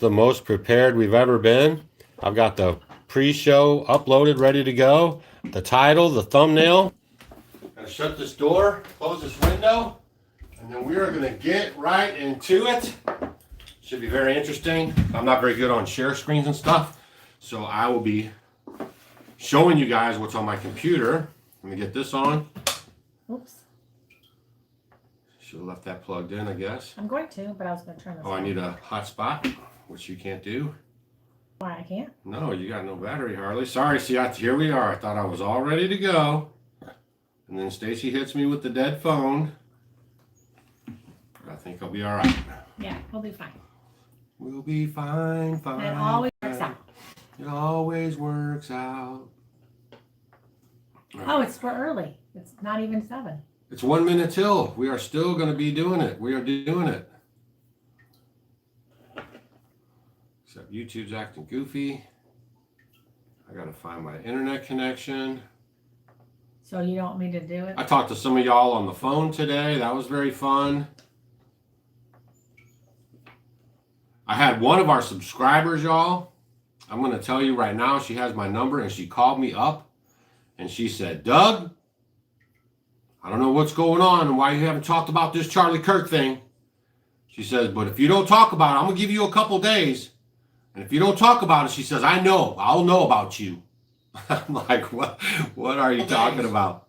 the most prepared we've ever been. I've got the pre-show uploaded, ready to go. The title, the thumbnail. Gonna shut this door, close this window, and then we are gonna get right into it. Should be very interesting. I'm not very good on share screens and stuff, so I will be showing you guys what's on my computer. Let me get this on. Oops. Should have left that plugged in, I guess. I'm going to, but I was going to turn this on. I need a hotspot, which you can't do. Why, I can't? No, you got no battery, Harley. Sorry, see, here we are. I thought I was all ready to go. And then Stacy hits me with the dead phone. I think I'll be all right. Yeah, we'll be fine. We'll be fine, fine. It always works out. It always works out. Right. Oh, it's for early. It's not even 7. It's 1 minute till. We are still going to be doing it. We are doing it. Except YouTube's acting goofy. I got to find my internet connection. So you don't want me to do it? I talked to some of y'all on the phone today. That was very fun. I had one of our subscribers, y'all. I'm going to tell you right now, she has my number, and she called me up, and she said, Doug, I don't know what's going on and why you haven't talked about this Charlie Kirk thing. She says, but if you don't talk about it, I'm going to give you a couple days. And if you don't talk about it, she says, I'll know about you. I'm like, what are you talking about?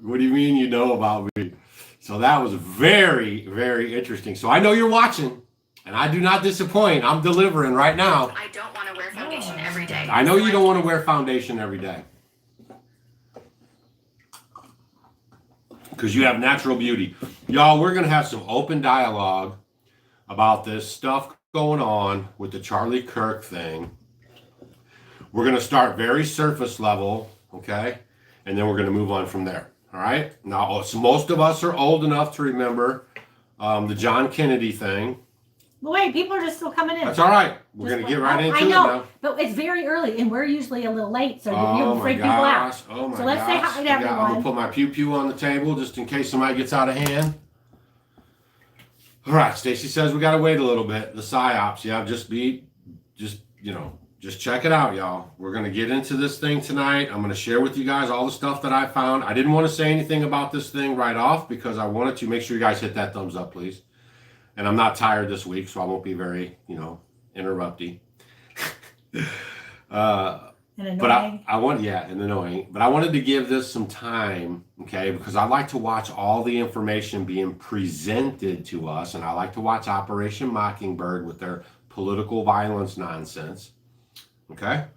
What do you mean you know about me? So that was very, very interesting. So I know you're watching, and I do not disappoint. I'm delivering right now. I don't want to wear foundation every day. I know you don't want to wear foundation every day. Because you have natural beauty. Y'all, we're going to have some open dialogue about this stuff going on with the Charlie Kirk thing. We're going to start very surface level, okay? And then we're going to move on from there, all right? Now, so most of us are old enough to remember the John Kennedy thing. But wait, people are just still coming in. That's all right. We're going to get right into it now. I know, but it's very early, and we're usually a little late, so you freak people out. Oh my gosh. So let's say hi to everyone. I'm going to put my pew-pew on the table just in case somebody gets out of hand. All right, Stacy says we got to wait a little bit. The psyops, yeah, just check it out, y'all. We're going to get into this thing tonight. I'm going to share with you guys all the stuff that I found. I didn't want to say anything about this thing right off because I wanted to make sure you guys hit that thumbs up, please. And I'm not tired this week, so I won't be very, interrupty. And annoying. But I want, and annoying. But I wanted to give this some time, okay? Because I like to watch all the information being presented to us, and I like to watch Operation Mockingbird with their political violence nonsense, okay?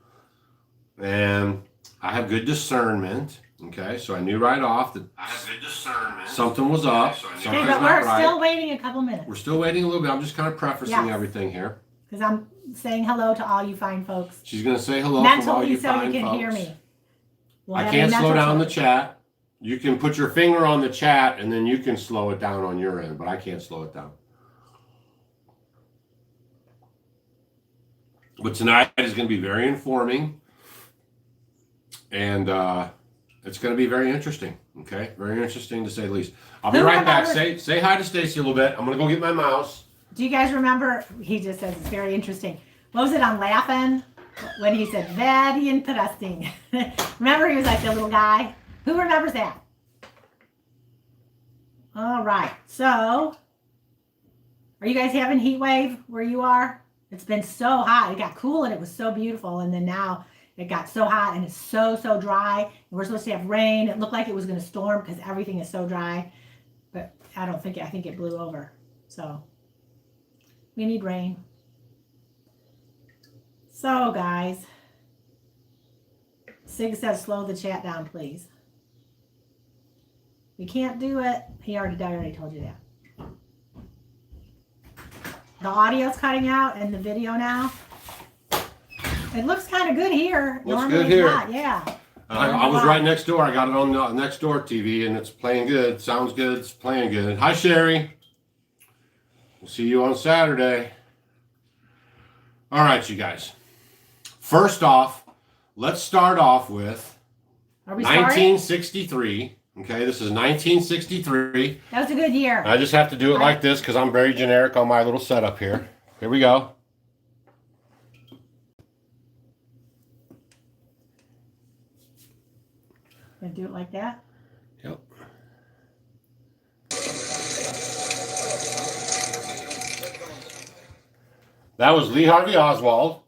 And I have good discernment. Okay, so I knew right off that I have good discernment. Something was up. Okay, but we're still waiting a couple minutes. We're still waiting a little bit. I'm just kind of prefacing everything here. Because I'm saying hello to all you fine folks. She's going to say hello mentally, from all you fine folks. so you can hear me. I can't slow down the chat. You can put your finger on the chat, and then you can slow it down on your end, but I can't slow it down. But tonight is going to be very informing. And, it's going to be very interesting, okay? Very interesting to say the least. I'll be right back. Say hi to Stacy a little bit. I'm going to go get my mouse. Do you guys remember? He just says it's very interesting. What was it on Laughing? When he said, very interesting. Remember he was like the little guy? Who remembers that? All right. So, are you guys having heat wave where you are? It's been so hot. It got cool and it was so beautiful. And then now it got so hot and it's so dry. And we're supposed to have rain. It looked like it was going to storm because everything is so dry. But I think it blew over. So we need rain. So guys, Sig says slow the chat down, please. We can't do it. I already told you that. The audio's cutting out and the video now. It looks kind of good here. Looks good here. Yeah. I was right next door. I got it on the next door TV, and it's playing good. Sounds good. It's playing good. Hi, Sherry. We'll see you on Saturday. All right, you guys. First off, let's start off with 1963. Okay, this is 1963. That was a good year. I just have to do it like this because I'm very generic on my little setup here. Here we go. Gonna do it like that? Yep. That was Lee Harvey Oswald.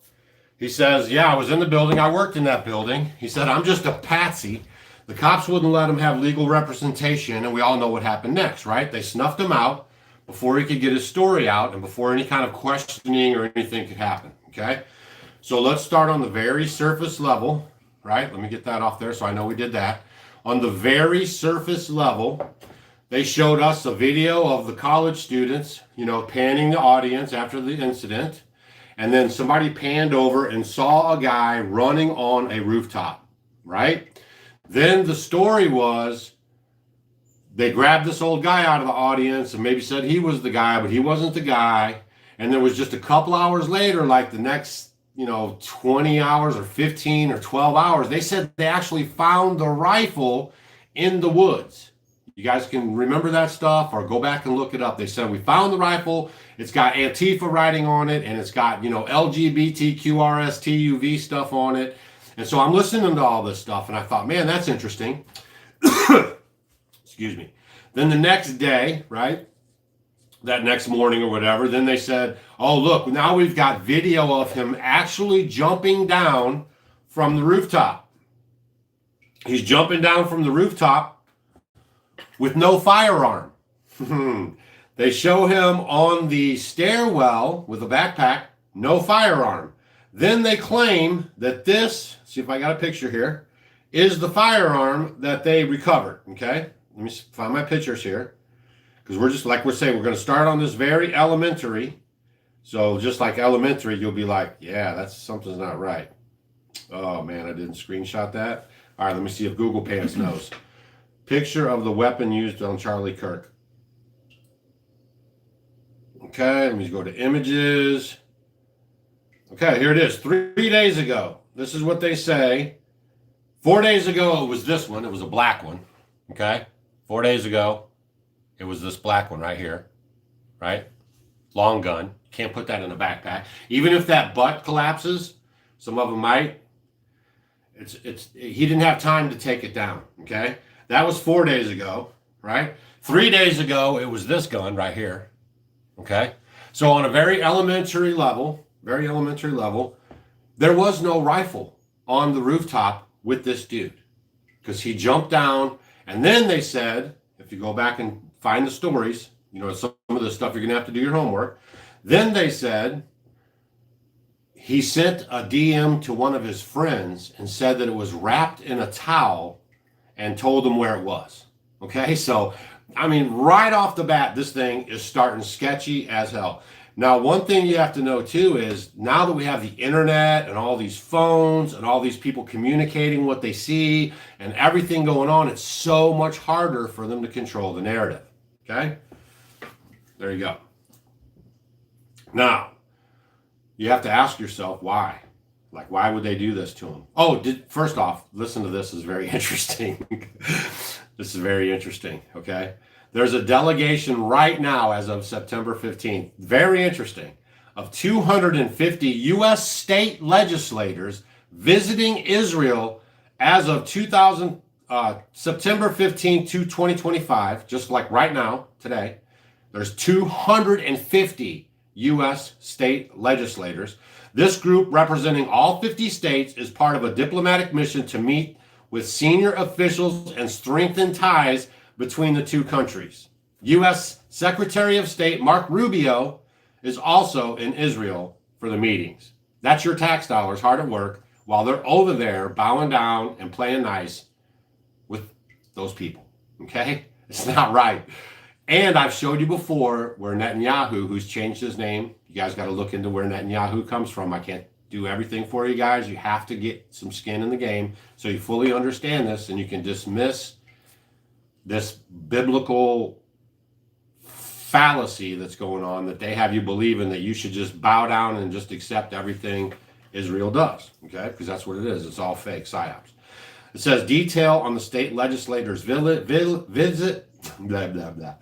He says, yeah, I was in the building. I worked in that building. He said, I'm just a patsy. The cops wouldn't let him have legal representation, and we all know what happened next, right? They snuffed him out before he could get his story out and before any kind of questioning or anything could happen, okay? So let's start on the very surface level, right? Let me get that off there so I know we did that. On the very surface level, they showed us a video of the college students, you know, panning the audience after the incident. And then somebody panned over and saw a guy running on a rooftop, right? Then the story was they grabbed this old guy out of the audience and maybe said he was the guy, but he wasn't the guy. And there was just a couple hours later, like the next, 20 hours or 15 or 12 hours, they said they actually found the rifle in the woods. You guys can remember that stuff or go back and look it up. They said, we found the rifle. It's got Antifa writing on it, and it's got, LGBTQRSTUV stuff on it. And so I'm listening to all this stuff, and I thought, man, that's interesting. Excuse me. Then the next day, right, that next morning or whatever, then they said, oh, look, now we've got video of him actually jumping down from the rooftop. He's jumping down from the rooftop with no firearm. They show him on the stairwell with a backpack, no firearm. Then they claim that this, see if I got a picture here, is the firearm that they recovered, okay? Let me find my pictures here. Because we're just, like we're saying, we're going to start on this very elementary. So just like elementary, you'll be like, yeah, something's not right. Oh, man, I didn't screenshot that. All right, let me see if Google Pants knows. Picture of the weapon used on Charlie Kirk. Okay, let me go to images. Okay, here it is. 3 days ago. This is what they say. 4 days ago, it was this one. It was a black one. Okay, 4 days ago, it was this black one right here. Right? Long gun. Can't put that in a backpack. Even if that butt collapses, some of them might. He didn't have time to take it down. Okay? That was 4 days ago, right? 3 days ago, it was this gun right here, okay? So on a very elementary level, there was no rifle on the rooftop with this dude because he jumped down. And then they said, if you go back and find the stories, some of the stuff you're going to have to do your homework. Then they said he sent a DM to one of his friends and said that it was wrapped in a towel and told them where it was. Okay, so, right off the bat, this thing is starting sketchy as hell. Now, one thing you have to know, too, is now that we have the internet and all these phones and all these people communicating what they see and everything going on, it's so much harder for them to control the narrative. Okay? There you go. Now, you have to ask yourself why. Like, why would they do this to him? Oh, first off, listen to this. Is very interesting. This is very interesting, okay? There's a delegation right now as of September 15th, very interesting, of 250 U.S. state legislators visiting Israel as of September 15th to 2025, just like right now, today. There's 250 U.S. state legislators. This group, representing all 50 states, is part of a diplomatic mission to meet with senior officials and strengthen ties between the two countries. U.S. Secretary of State Mark Rubio is also in Israel for the meetings. That's your tax dollars hard at work while they're over there bowing down and playing nice with those people. Okay? It's not right. And I've showed you before where Netanyahu, who's changed his name, you guys got to look into where Netanyahu comes from. I can't do everything for you guys. You have to get some skin in the game so you fully understand this and you can dismiss this biblical fallacy that's going on that they have you believing that you should just bow down and just accept everything Israel does, okay? Because that's what it is. It's all fake psyops. It says detail on the state legislators' visit, blah, blah, blah.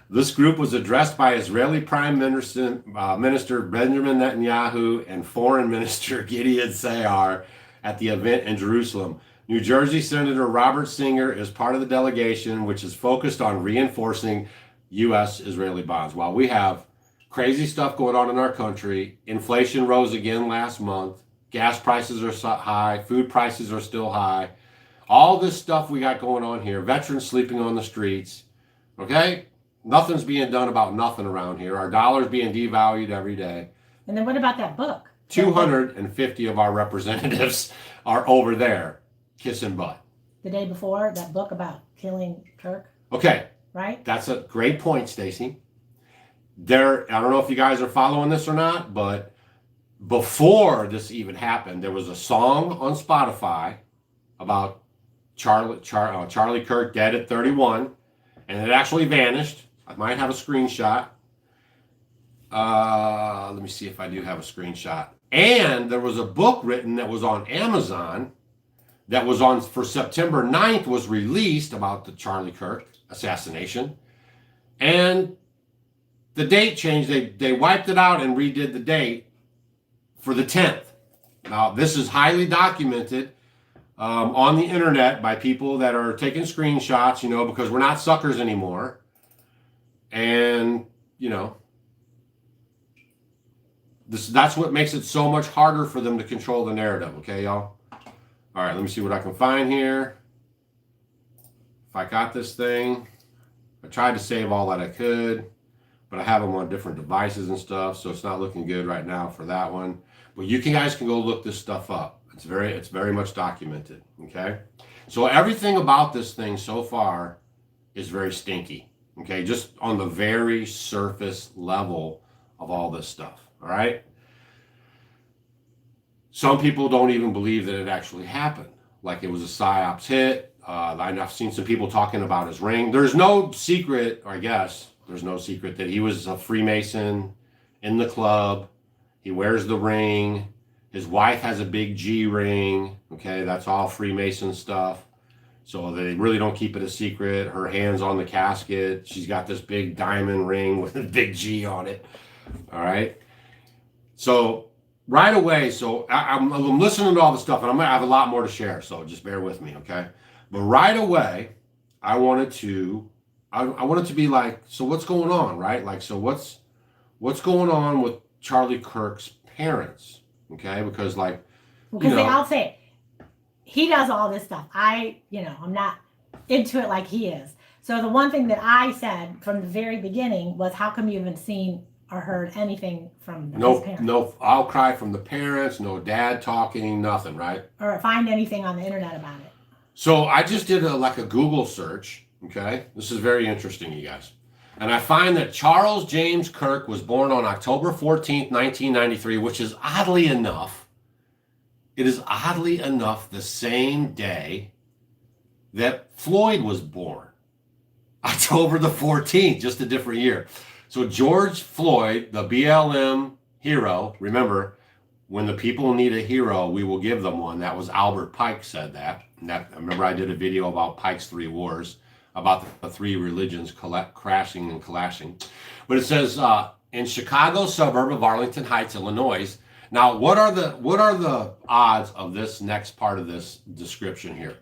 This group was addressed by Israeli Prime Minister Benjamin Netanyahu and Foreign Minister Gideon Sayar at the event in Jerusalem. New Jersey Senator Robert Singer is part of the delegation, which is focused on reinforcing U.S.-Israeli bonds. While we have crazy stuff going on in our country, inflation rose again last month, gas prices are high, food prices are still high, all this stuff we got going on here, veterans sleeping on the streets, okay? Nothing's being done about nothing around here. Our dollar's being devalued every day. And then what about that book? 250 of our representatives are over there kissing butt. The day before, that book about killing Kirk. Okay. Right? That's a great point, Stacy. I don't know if you guys are following this or not, but before this even happened, there was a song on Spotify about Charlie Kirk dead at 31, and it actually vanished. I might have a screenshot. Let me see if I do have a screenshot. And there was a book written that was on Amazon that was on for September 9th, was released about the Charlie Kirk assassination. And the date changed. They wiped it out and redid the date for the 10th. Now, this is highly documented on the internet by people that are taking screenshots, because we're not suckers anymore. And, that's what makes it so much harder for them to control the narrative. Okay, y'all? All right, let me see what I can find here. If I got this thing, I tried to save all that I could, but I have them on different devices and stuff, so it's not looking good right now for that one. But you guys can go look this stuff up. It's very much documented. Okay, so everything about this thing so far is very stinky. Okay, just on the very surface level of all this stuff. All right. Some people don't even believe that it actually happened, like it was a psyops hit. I've seen some people talking about his ring. There's no secret, or I guess there's no secret, that he was a Freemason in the club. He wears the ring. His wife has a big G ring. Okay, that's all Freemason stuff. So they really don't keep it a secret. Her hand's on the casket. She's got this big diamond ring with a big G on it. All right. So right away, I'm listening to all the stuff, and I have a lot more to share. So just bear with me, okay? But right away, I wanted to be like, so what's going on, right? Like, so what's going on with Charlie Kirk's parents, okay? Because I'll say it. He does all this stuff. I'm not into it like he is. So the one thing that I said from the very beginning was, how come you haven't seen or heard anything from his parents? No outcry from the parents, no dad talking, nothing, right? Or find anything on the internet about it. So I just did a Google search, okay? This is very interesting, you guys. And I find that Charles James Kirk was born on October 14th, 1993, which is oddly enough, the same day that Floyd was born. October the 14th, just a different year. So George Floyd, the BLM hero, remember, when the people need a hero, we will give them one. That was Albert Pike said that. I remember I did a video about Pike's Three Wars, about the three religions crashing and clashing. But it says, in Chicago suburb of Arlington Heights, Illinois. Now, what are the odds of this next part of this description here?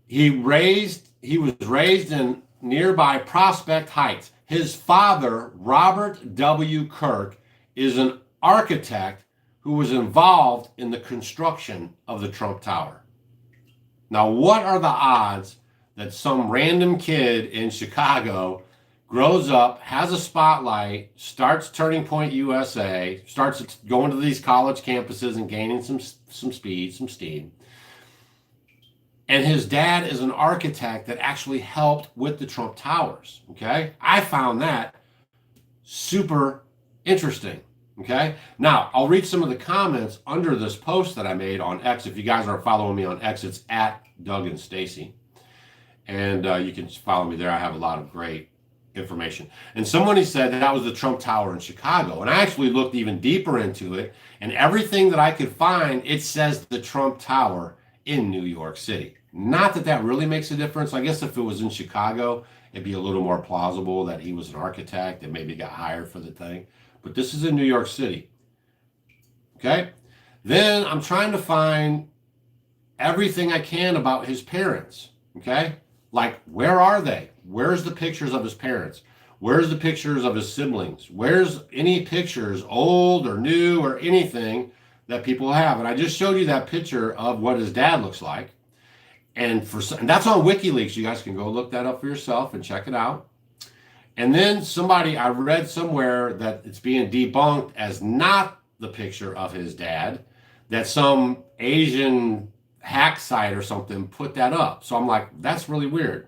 He was raised in nearby Prospect Heights. His father, Robert W. Kirk, is an architect who was involved in the construction of the Trump Tower. Now, what are the odds that some random kid in Chicago grows up, has a spotlight, starts Turning Point USA, starts going to these college campuses and gaining some speed, some steam, and his dad is an architect that actually helped with the Trump Towers, okay? I found that super interesting, okay? Now, I'll read some of the comments under this post that I made on X. If you guys are following me on X, it's at Doug and Stacy. And you can follow me there. I have a lot of great information. And somebody said that was the Trump Tower in Chicago. And I actually looked even deeper into it. And everything that I could find, it says the Trump Tower in New York City. Not that that really makes a difference. I guess if it was in Chicago, it'd be a little more plausible that he was an architect and maybe got hired for the thing. But this is in New York City. Okay? Then I'm trying to find everything I can about his parents. Okay? Like, where are they? Where's the pictures of his parents? Where's the pictures of his siblings? Where's any pictures, old or new or anything that people have? And I just showed you that picture of what his dad looks like. And that's on WikiLeaks. You guys can go look that up for yourself and check it out. And then I read somewhere that it's being debunked as not the picture of his dad, that some Asian hack site or something put that up. So I'm like, that's really weird.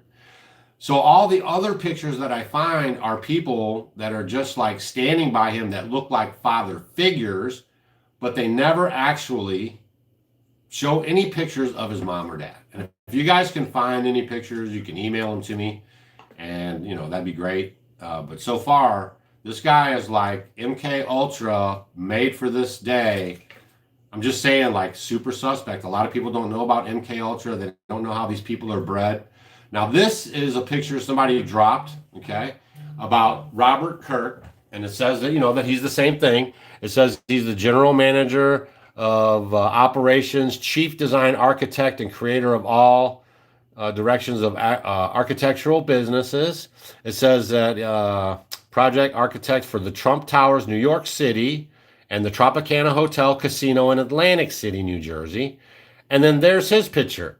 So all the other pictures that I find are people that are just like standing by him that look like father figures, but they never actually show any pictures of his mom or dad. And if you guys can find any pictures, you can email them to me, and that'd be great. But so far, this guy is like MK Ultra, made for this day. I'm just saying, like, super suspect. A lot of people don't know about MK Ultra. They don't know how these people are bred. Now, this is a picture somebody dropped, okay, about Robert Kirk, and it says that, that he's the same thing. It says he's the general manager of operations, chief design architect, and creator of all directions of architectural businesses. It says that project architect for the Trump Towers, New York City, and the Tropicana Hotel Casino in Atlantic City, New Jersey. And then there's his picture.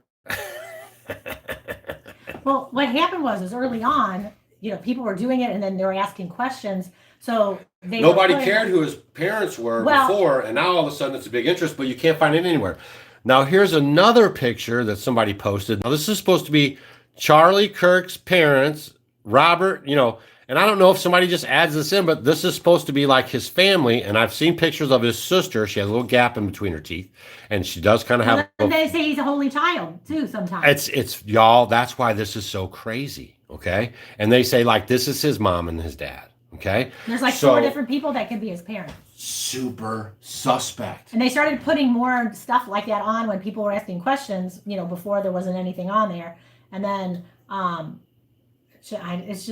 Well, what happened was early on, people were doing it and then they were asking questions. So nobody cared who his parents were before, and now all of a sudden it's a big interest, but you can't find it anywhere. Now, here's another picture that somebody posted. Now, this is supposed to be Charlie Kirk's parents, Robert, and I don't know if somebody just adds this in, but this is supposed to be like his family. And I've seen pictures of his sister. She has a little gap in between her teeth, and she does kind of have. And they say he's a holy child too. Sometimes it's y'all. That's why this is so crazy. Okay, and they say like this is his mom and his dad. Okay, there's like 4 different people that could be his parents. Super suspect. And they started putting more stuff like that on when people were asking questions. Before there wasn't anything on there, and then it's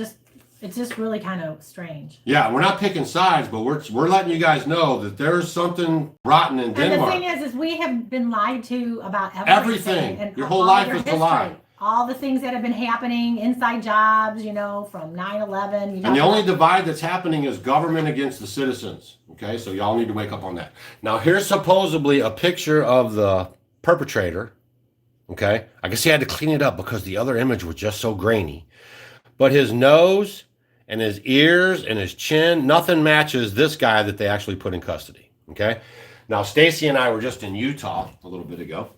just really kind of strange. Yeah, we're not picking sides, but we're letting you guys know that there's something rotten in Denmark. And the thing is we have been lied to about everything. And your whole life is a lie. All the things that have been happening, inside jobs, from 9/11. And the only divide that's happening is government against the citizens. Okay, so y'all need to wake up on that. Now, here's supposedly a picture of the perpetrator. Okay, I guess he had to clean it up because the other image was just so grainy. But his nose and his ears and his chin, nothing matches this guy that they actually put in custody. Okay. Now, Stacy and I were just in Utah a little bit ago.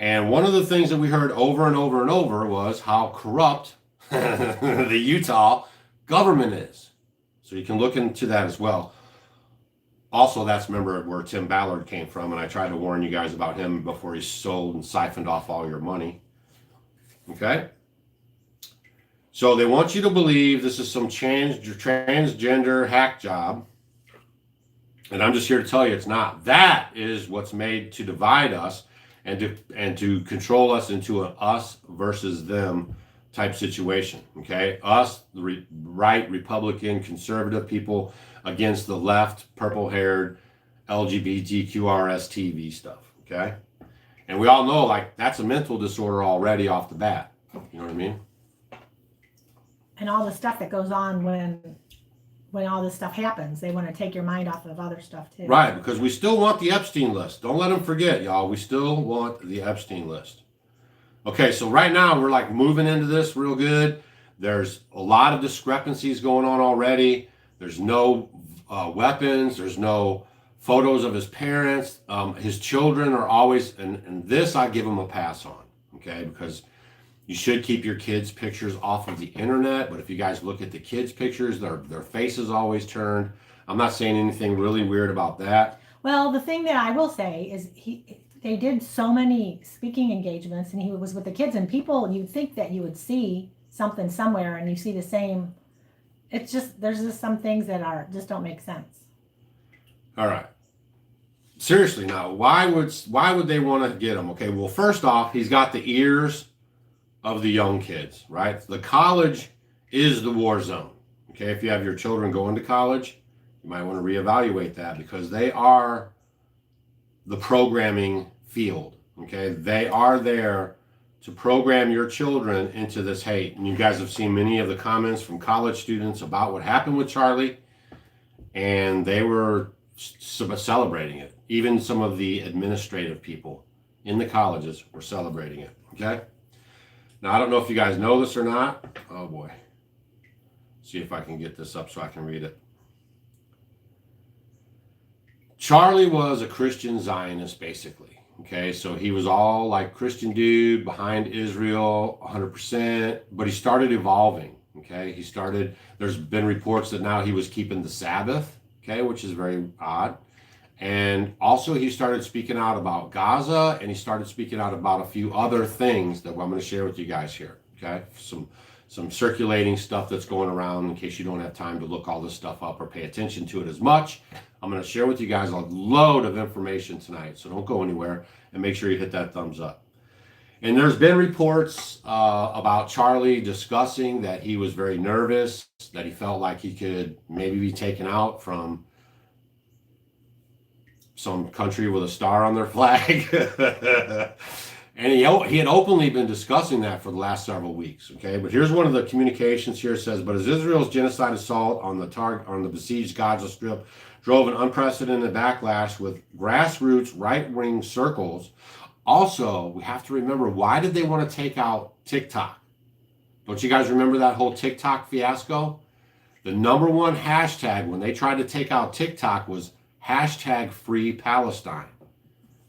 And one of the things that we heard over and over and over was how corrupt the Utah government is. So you can look into that as well. Also, that's, remember, where Tim Ballard came from. And I tried to warn you guys about him before he sold and siphoned off all your money. Okay. So they want you to believe this is some transgender hack job. And I'm just here to tell you it's not. That is what's made to divide us and to control us into an us versus them type situation. Okay? Us, the right, Republican, conservative people against the left, purple-haired, LGBTQRSTV stuff. Okay? And we all know, like, that's a mental disorder already off the bat. You know what I mean? And all the stuff that goes on when all this stuff happens, they want to take your mind off of other stuff too. Right, because we still want the Epstein list. Don't let them forget, y'all. We still want the Epstein list. Okay, so right now we're like moving into this real good. There's a lot of discrepancies going on already. There's no weapons. There's no photos of his parents. His children are always, and this I give him a pass on, okay, because you should keep your kids' pictures off of the internet, but if you guys look at the kids' pictures, their faces always turned. I'm not saying anything really weird about that. Well, the thing that I will say is they did so many speaking engagements, and he was with the kids, and people, you'd think that you would see something somewhere, and you see the same. It's just, there's just some things that just don't make sense. All right. Seriously now, why would they want to get him? Okay, well, first off, he's got the ears of the young kids, right? The college is the war zone. Okay, if you have your children going to college, you might want to reevaluate that because they are the programming field. Okay, they are there to program your children into this hate. And you guys have seen many of the comments from college students about what happened with Charlie, and they were celebrating it. Even some of the administrative people in the colleges were celebrating it. Okay, now I don't know if you guys know this or not. Oh boy, see if I can get this up so I can read it. Charlie was a Christian Zionist, basically. Okay, so he was all like Christian dude behind Israel 100%, but he started evolving. Okay, there's been reports that now he was keeping the Sabbath, okay, which is very odd. And also he started speaking out about Gaza, and he started speaking out about a few other things that I'm going to share with you guys here. Okay, some circulating stuff that's going around in case you don't have time to look all this stuff up or pay attention to it as much. I'm going to share with you guys a load of information tonight, so don't go anywhere, and make sure you hit that thumbs up. And there's been reports about Charlie discussing that he was very nervous, that he felt like he could maybe be taken out from some country with a star on their flag. And he had openly been discussing that for the last several weeks. Okay, but here's one of the communications here. It says, but as Israel's genocide assault on the besieged Gaza Strip drove an unprecedented backlash with grassroots right-wing circles. Also, we have to remember, why did they want to take out TikTok? Don't you guys remember that whole TikTok fiasco? The number one hashtag when they tried to take out TikTok was hashtag Free Palestine.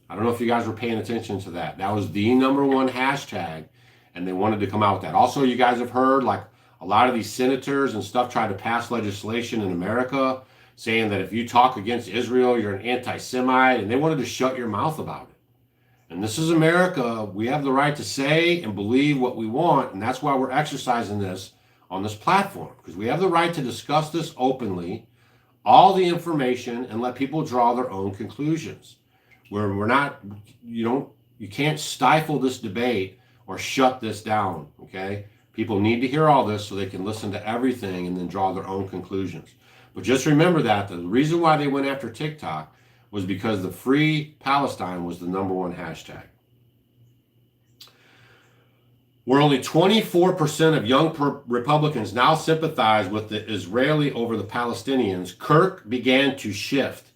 I don't know if you guys were paying attention to that. That was the number one hashtag, and they wanted to come out with that. Also, you guys have heard, like, a lot of these senators and stuff tried to pass legislation in America saying that if you talk against Israel, you're an anti-Semite, and they wanted to shut your mouth about it. And this is America. We have the right to say and believe what we want, and that's why we're exercising this on this platform, because we have the right to discuss this openly, all the information, and let people draw their own conclusions. We're not, you can't stifle this debate or shut this down, okay? People need to hear all this so they can listen to everything and then draw their own conclusions. But just remember that the reason why they went after TikTok was because the Free Palestine was the number one hashtag. Where only 24% of young Republicans now sympathize with the Israeli over the Palestinians, Kirk began to shift.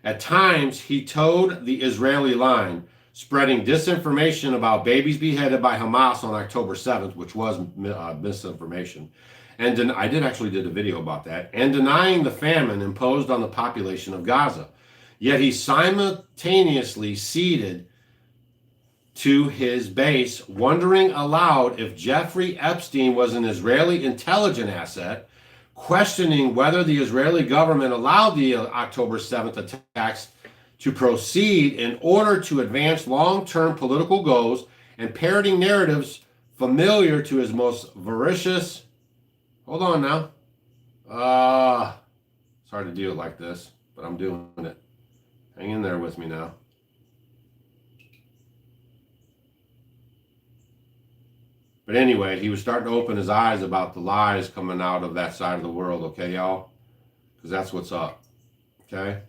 At times, he towed the Israeli line, spreading disinformation about babies beheaded by Hamas on October 7th, which was misinformation. And I did a video about that, and denying the famine imposed on the population of Gaza. Yet he simultaneously ceded to his base, wondering aloud if Jeffrey Epstein was an Israeli intelligence asset, questioning whether the Israeli government allowed the October 7th attacks to proceed in order to advance long-term political goals, and parroting narratives familiar to his most voracious... Hold on now. It's hard to do it like this, but I'm doing it. Hang in there with me now. But anyway, he was starting to open his eyes about the lies coming out of that side of the world, okay, y'all? Because that's what's up, okay?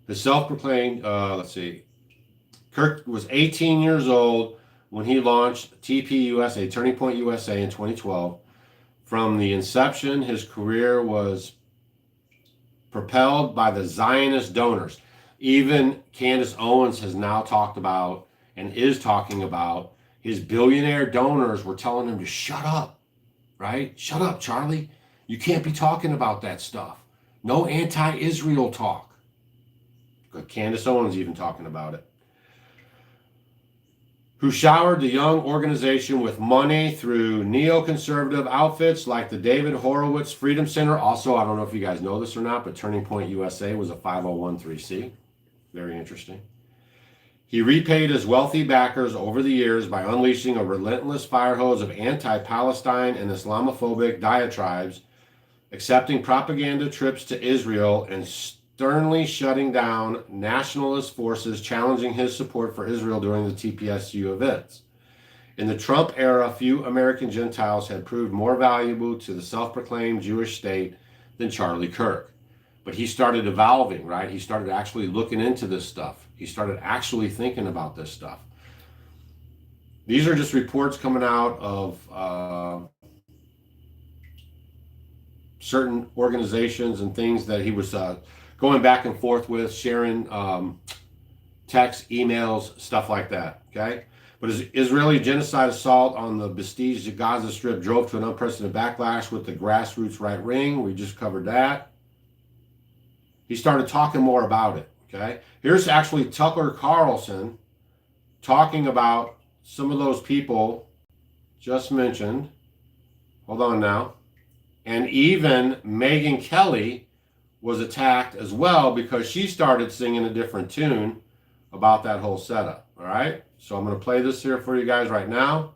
His self-proclaimed, Kirk was 18 years old when he launched TPUSA, Turning Point USA, in 2012. From the inception, his career was propelled by the Zionist donors. Even Candace Owens has now talked about and is talking about his billionaire donors were telling him to shut up, right? Shut up, Charlie. You can't be talking about that stuff. No anti-Israel talk. Candace Owens even talking about it. Who showered the young organization with money through neoconservative outfits like the David Horowitz Freedom Center. Also, I don't know if you guys know this or not, but Turning Point USA was a 501(c)(3). Very interesting. He repaid his wealthy backers over the years by unleashing a relentless fire hose of anti-Palestine and Islamophobic diatribes, accepting propaganda trips to Israel, and sternly shutting down nationalist forces challenging his support for Israel during the TPSU events. In the Trump era, few American Gentiles had proved more valuable to the self-proclaimed Jewish state than Charlie Kirk. But he started evolving, right? He started actually looking into this stuff. He started actually thinking about this stuff. These are just reports coming out of certain organizations and things that he was going back and forth with, sharing texts, emails, stuff like that, okay? But his Israeli genocide assault on the besieged Gaza Strip drove to an unprecedented backlash with the grassroots right wing. We just covered that. He started talking more about it, okay? Here's actually Tucker Carlson talking about some of those people just mentioned. Hold on now. And even Megyn Kelly was attacked as well because she started singing a different tune about that whole setup, all right? So I'm going to play this here for you guys right now.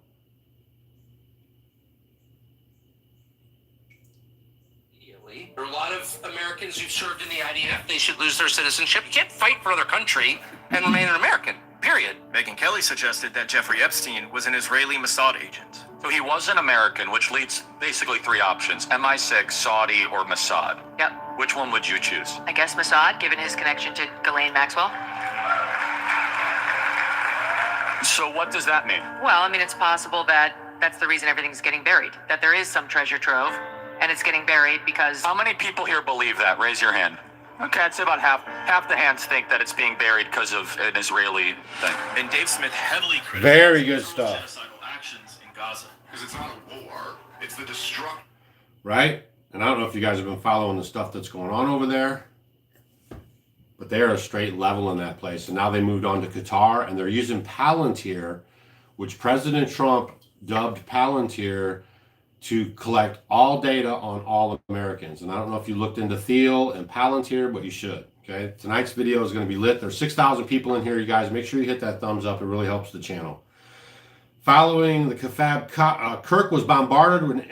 There are a lot of Americans who've served in the IDF. They should lose their citizenship. You can't fight for another country and remain an American, period. Megyn Kelly suggested that Jeffrey Epstein was an Israeli Mossad agent. So he was an American, which leads basically three options: MI6, Saudi, or Mossad. Yep. Which one would you choose? I guess Mossad, given his connection to Ghislaine Maxwell. So what does that mean? Well, I mean, it's possible that that's the reason everything's getting buried. That there is some treasure trove, and it's getting buried because... How many people here believe that? Raise your hand. Okay, I'd say about half the hands think that it's being buried because of an Israeli thing. And Dave Smith heavily criticized Very good stuff. genocidal actions in Gaza. Because it's not a war, it's the destruction. Right? And I don't know if you guys have been following the stuff that's going on over there, but they are a straight level in that place. And now they moved on to Qatar, and they're using Palantir, which President Trump dubbed Palantir, to collect all data on all Americans. And I don't know if you looked into Thiel and Palantir, but you should. Okay, tonight's video is going to be lit. There's 6,000 people in here, you guys. Make sure you hit that thumbs up. It really helps the channel. Following the Kafab, Kirk was bombarded with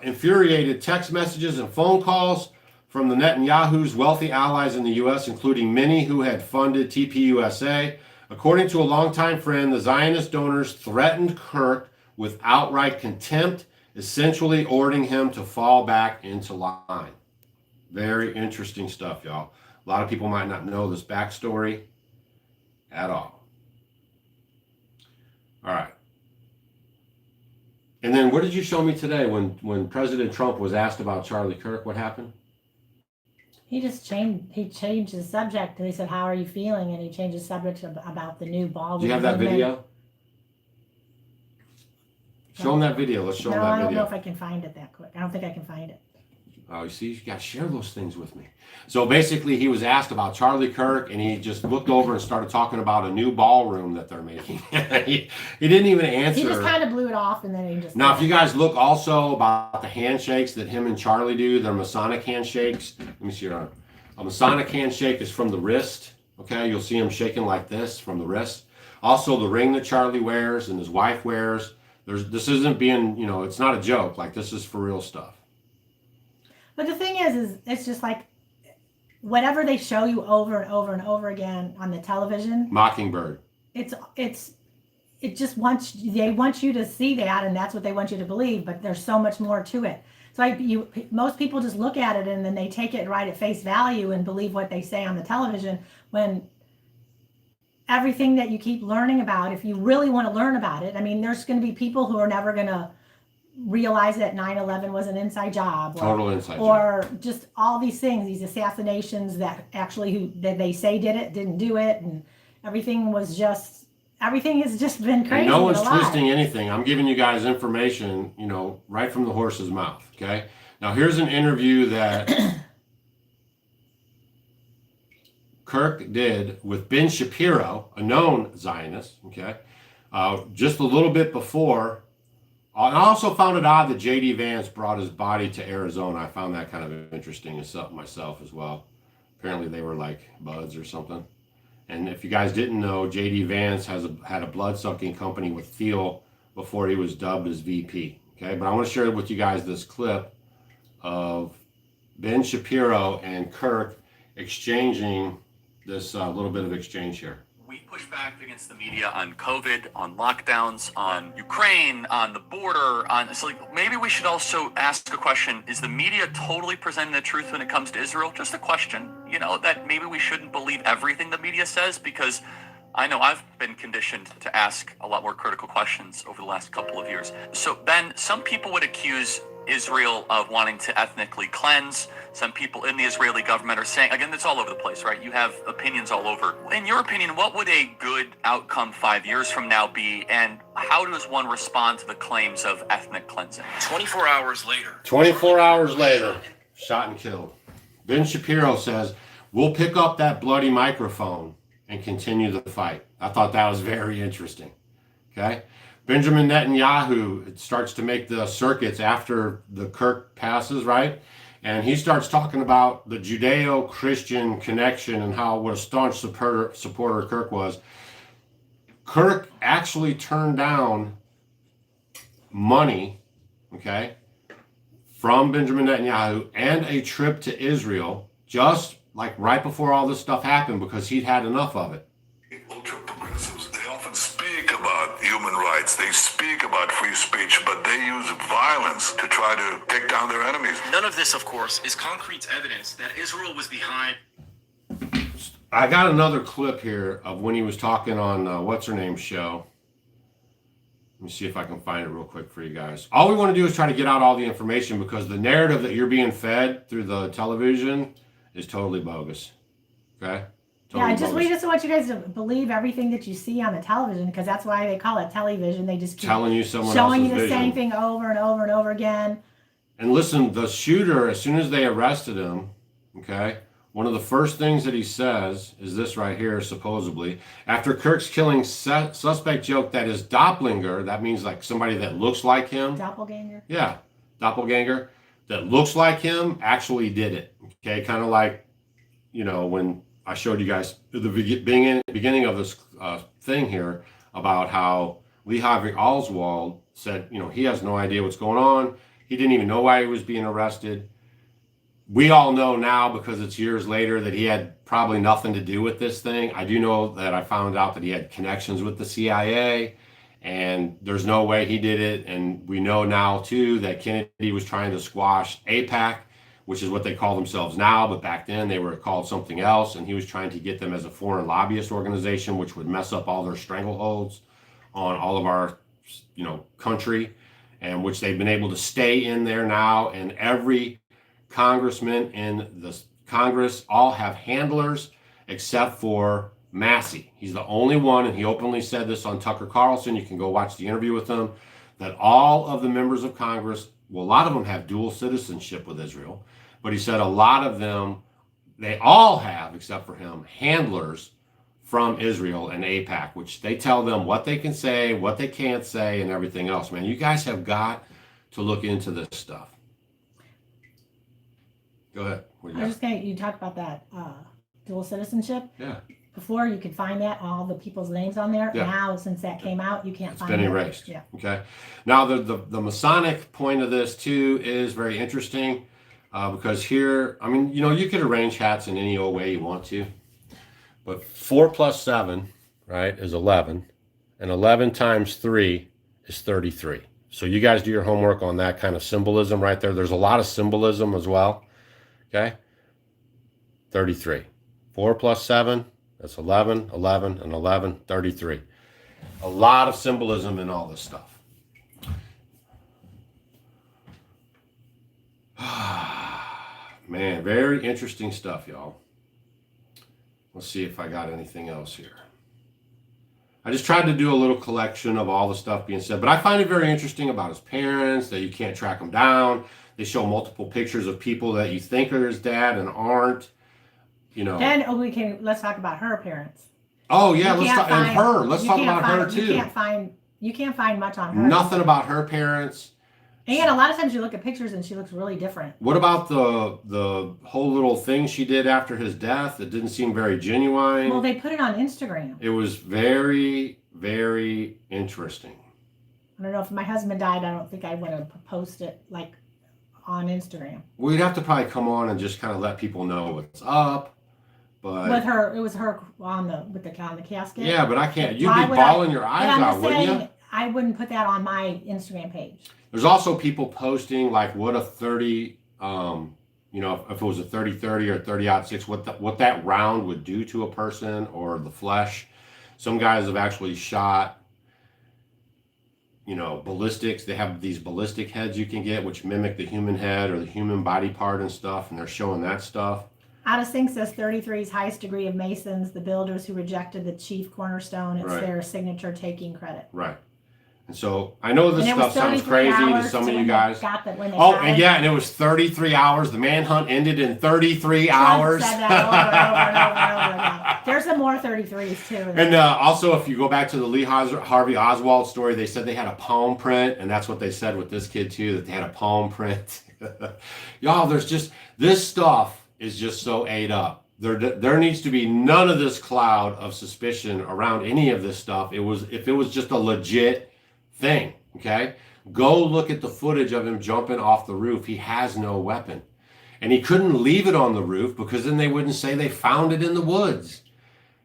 infuriated text messages and phone calls from the Netanyahu's wealthy allies in the U.S., including many who had funded TPUSA. According to a longtime friend, the Zionist donors threatened Kirk with outright contempt, essentially ordering him to fall back into line. Very interesting stuff, y'all. A lot of people might not know this backstory at all. All right. And then what did you show me today when President Trump was asked about Charlie Kirk? What happened? He just changed his subject. And he said, "How are you feeling?" And he changed his subject about the new ball. Do you have that video? Show them that video. Let's show them No, that I don't video. know if I can find it that quick. I don't think I can find it. Oh, you see, you got to share those things with me. So basically, he was asked about Charlie Kirk, and he just looked over and started talking about a new ballroom that they're making. he didn't even answer. He just kind of blew it off, and then he just... Now, if you guys look also about the handshakes that him and Charlie do, they're Masonic handshakes. Let me see your arm. A Masonic handshake is from the wrist. Okay, you'll see him shaking like this from the wrist. Also, the ring that Charlie wears and his wife wears. This isn't being, it's not a joke. Like, this is for real stuff. But the thing is it's just like whatever they show you over and over and over again on the television. Mockingbird. It just they want you to see that, and that's what they want you to believe. But there's so much more to it. So most people just look at it and then they take it right at face value and believe what they say on the television, when everything that you keep learning about, if you really want to learn about it, I mean, there's going to be people who are never going to realize that 9/11 was an inside job, Total inside or just all these things, these assassinations that actually that they say did it, didn't do it, and everything has just been crazy. And no one's twisting anything. I'm giving you guys information, right from the horse's mouth. Okay. Now here's an interview that Kirk did with Ben Shapiro, a known Zionist. Okay, just a little bit before. I also found it odd that J.D. Vance brought his body to Arizona. I found that kind of interesting myself as well. Apparently they were like buds or something. And if you guys didn't know, J.D. Vance had a blood-sucking company with Thiel before he was dubbed as VP. Okay, but I want to share with you guys this clip of Ben Shapiro and Kirk exchanging this little bit of exchange here. We push back against the media on COVID, on lockdowns, on Ukraine, on the border, so like maybe we should also ask a question. Is the media totally presenting the truth when it comes to Israel? Just a question, that maybe we shouldn't believe everything the media says, because I know I've been conditioned to ask a lot more critical questions over the last couple of years. So Ben, some people would accuse Israel of wanting to ethnically cleanse. Some people in the Israeli government are saying, again, it's all over the place, right? You have opinions all over. In your opinion, what would a good outcome 5 years from now be? And how does one respond to the claims of ethnic cleansing? 24 hours later. 24 hours later, shot and killed. Ben Shapiro says, we'll pick up that bloody microphone and continue the fight. I thought that was very interesting. Okay. Benjamin Netanyahu starts to make the circuits after the Kirk passes, right? And he starts talking about the Judeo-Christian connection and what a staunch supporter Kirk was. Kirk actually turned down money, okay, from Benjamin Netanyahu and a trip to Israel just like right before all this stuff happened because he'd had enough of it. Ultra progressives, they often speak about human rights, they speak about free speech, but they use violence to try to take down their enemies. None of this, of course, is concrete evidence that Israel was behind. I got another clip here of when he was talking on what's-her-name's show. Let me see if I can find it real quick for you guys. All we want to do is try to get out all the information because the narrative that you're being fed through the television is totally bogus. Okay? Totally bogus. We just want you guys to believe everything that you see on the television because that's why they call it television. They just keep telling you someone showing you else's the same vision. thing over and over and over again. And listen, the shooter, as soon as they arrested him, okay, one of the first things that he says is this right here, supposedly. After Kirk's killing, suspect joked that his doppelganger, that means like somebody that looks like him. Doppelganger? Yeah, doppelganger, that looks like him, actually did it. Okay, kind of like, when I showed you guys at the beginning of this thing here about how Lee Harvey Oswald said, he has no idea what's going on. He didn't even know why he was being arrested. We all know now because it's years later that he had probably nothing to do with this thing. I do know that I found out that he had connections with the CIA and there's no way he did it. And we know now too that Kennedy was trying to squash AIPAC, which is what they call themselves now, but back then they were called something else. And he was trying to get them as a foreign lobbyist organization, which would mess up all their strangleholds on all of our, country, and which they've been able to stay in there now. And every congressman in the Congress all have handlers except for Massey. He's the only one, and he openly said this on Tucker Carlson. You can go watch the interview with him, that all of the members of Congress, well, a lot of them have dual citizenship with Israel, but he said a lot of them, they all have, except for him, handlers from Israel and AIPAC, which they tell them what they can say, what they can't say, and everything else. Man, you guys have got to look into this stuff. Go ahead. You talked about that dual citizenship. Yeah. Before you could find that, all the people's names on there. Yeah. Now, since that came out, you can't find it. It's been erased. Yeah. Okay. Now, the Masonic point of this, too, is very interesting because here, you could arrange hats in any old way you want to, but 4 plus 7, right, is 11, and 11 times 3 is 33. So you guys do your homework on that kind of symbolism right there. There's a lot of symbolism as well. Okay, 33. 4 plus 7, that's 11, 11, and 11, 33. A lot of symbolism in all this stuff. Man, very interesting stuff, y'all. Let's see if I got anything else here. I just tried to do a little collection of all the stuff being said, but I find it very interesting about his parents, that you can't track them down. They show multiple pictures of people that you think are his dad and aren't, Then let's talk about her parents. Oh yeah, let's talk about her too. You can't find much on her. Nothing about her parents. And a lot of times you look at pictures and she looks really different. What about the whole little thing she did after his death? It didn't seem very genuine. Well, they put it on Instagram. It was very, very interesting. I don't know, if my husband died, I don't think I would have post it like on Instagram. We'd have to probably come on and just kind of let people know what's up. But With her, it was her on the casket. yeah, but I can't. You'd Why be would I- bawling your But eyes I'm out, just wouldn't saying, you? I wouldn't put that on my Instagram page. There's also people posting like what a 30, you know, if it was a 30-30 or 30-06, what that round would do to a person or the flesh. Some guys have actually shot, you know, ballistics. They have these ballistic heads you can get, which mimic the human head or the human body part and stuff, and they're showing that stuff. Out of Sync says 33's highest degree of Masons, the builders who rejected the chief cornerstone. It's Right. their signature taking credit. Right. And so I know this And it was stuff sounds 33 crazy to hours some of when you they guys. got the- when they Oh, got and it. yeah, and it was 33 hours. The manhunt ended in 33 Trump hours. said that over and over and over again. There's some more 33s too. And also, if you go back to the Lee Harvey Oswald story, they said they had a palm print, and that's what they said with this kid too, that they had a palm print. Y'all, there's just, this stuff is just so ate up. There needs to be none of this cloud of suspicion around any of this stuff. If it was just a legit thing, okay? Go look at the footage of him jumping off the roof. He has no weapon. And he couldn't leave it on the roof because then they wouldn't say they found it in the woods.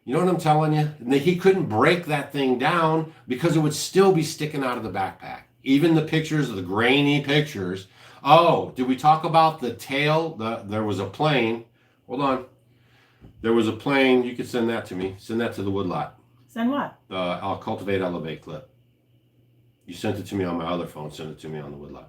You know what I'm telling you? He couldn't break that thing down because it would still be sticking out of the backpack. Even the pictures, the grainy pictures. Oh, did we talk about the tail? There was a plane. Hold on. There was a plane. You could send that to me. Send that to the woodlot. Send what? I'll cultivate, elevate clip. You sent it to me on my other phone. Send it to me on the woodlot.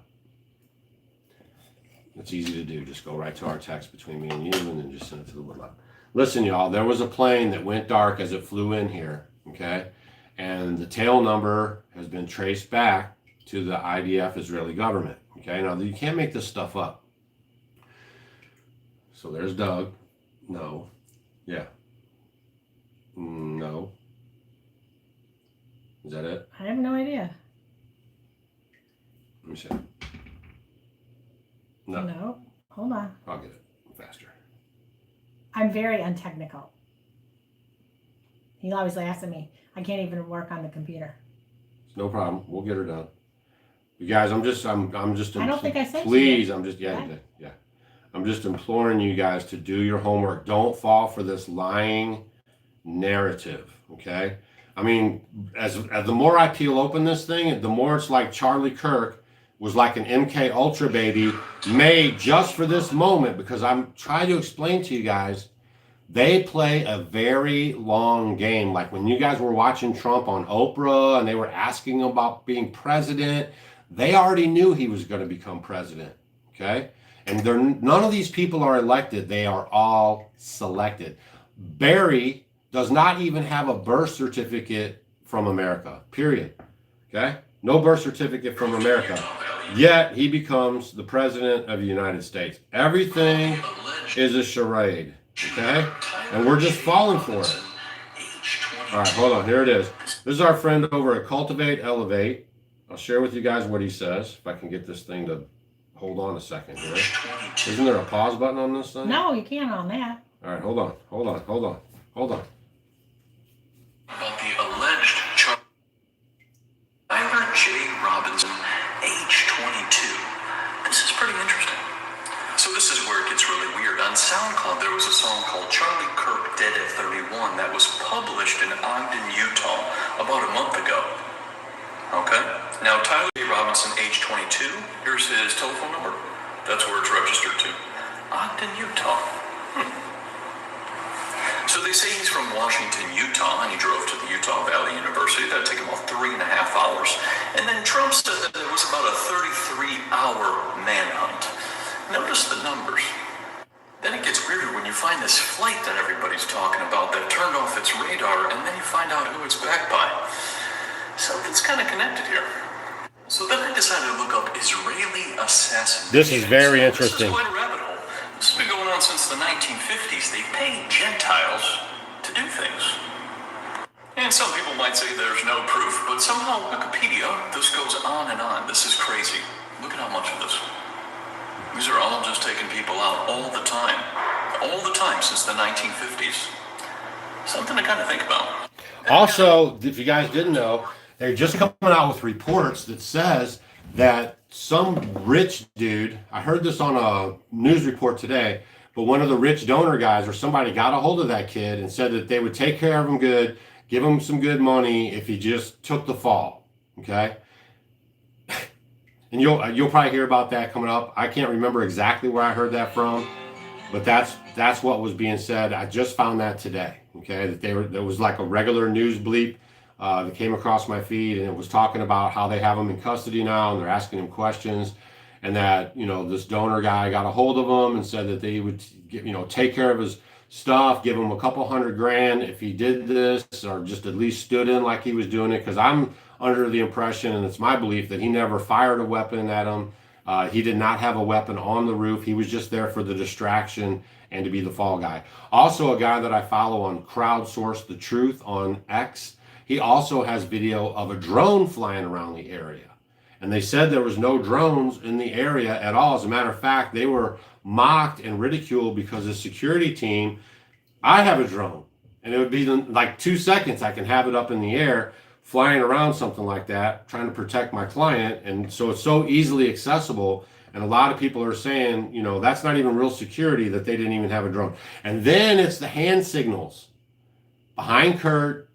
It's easy to do. Just go right to our text between me and you, and then just send it to the woodlot. Listen, y'all, there was a plane that went dark as it flew in here, okay? And the tail number has been traced back to the IDF Israeli government, okay? Now, you can't make this stuff up. So there's Doug. No. Yeah. No. Is that it? I have no idea. Let me see. No. No. Hold on. I'll get it faster. I'm very untechnical. He always laughs at me. I can't even work on the computer. No problem. We'll get her done. You guys, I'm just. I don't think I said Please, you. I'm just. Yeah, What? you did. Yeah. I'm just imploring you guys to do your homework. Don't fall for this lying narrative. Okay. I mean, as the more I peel open this thing, the more it's like Charlie Kirk was like an MK Ultra baby made just for this moment, because I'm trying to explain to you guys, they play a very long game. Like when you guys were watching Trump on Oprah and they were asking him about being president, they already knew he was going to become president, okay? And none of these people are elected. They are all selected. Barry does not even have a birth certificate from America, period, okay? No birth certificate from America. Yet he becomes the president of the United States. Everything is a charade, okay? And we're just falling for it. All right, hold on. Here it is. This is our friend over at Cultivate, Elevate. I'll share with you guys what he says. If I can get this thing to hold on a second here. Isn't there a pause button on this thing? No, you can't on that. All right, hold on. About the alleged Tyler J. Robinson, age 22. This is pretty interesting. So this is where it gets really weird. On SoundCloud, there was a song called Charlie Kirk Dead at 31 that was published in Ogden, Utah about a month ago. Okay? Now, Tyler J. Robinson, age 22, here's his telephone number. That's where it's registered to. Ogden, Utah. So they say he's from Washington, Utah, and he drove to the Utah Valley University. That'd take him about 3.5 hours. And then Trump said that it was about a 33-hour manhunt. Notice the numbers. Then it gets weirder when you find this flight that everybody's talking about that turned off its radar, and then you find out who it's backed by. Something's kind of connected here. So then I decided to look up Israeli assassination. This is very interesting. This is quite a rabbit hole. This has been going on since the 1950s. They pay Gentiles to do things. And some people might say there's no proof, but somehow Wikipedia, this goes on and on. This is crazy. Look at how much of this. These are all just taking people out all the time. All the time since the 1950s. Something to kind of think about. Also, if you guys didn't know, they're just coming out with reports that says that some rich dude, I heard this on a news report today, but one of the rich donor guys or somebody got a hold of that kid and said that they would take care of him good, give him some good money if he just took the fall. Okay. And you'll probably hear about that coming up. I can't remember exactly where I heard that from, but that's what was being said. I just found that today. Okay, that there was like a regular news bleep that came across my feed, and it was talking about how they have him in custody now, and they're asking him questions, and that this donor guy got a hold of him and said that they would take care of his stuff, give him a couple $100,000 if he did this, or just at least stood in like he was doing it. Because I'm under the impression, and it's my belief, that he never fired a weapon at him. He did not have a weapon on the roof. He was just there for the distraction and to be the fall guy. Also, a guy that I follow on Crowdsource the Truth on X, he also has video of a drone flying around the area. And they said there was no drones in the area at all. As a matter of fact, they were mocked and ridiculed because the security team, I have a drone, and it would be like 2 seconds, I can have it up in the air, flying around something like that, trying to protect my client. And so it's so easily accessible. And a lot of people are saying, that's not even real security, that they didn't even have a drone. And then it's the hand signals behind Kurt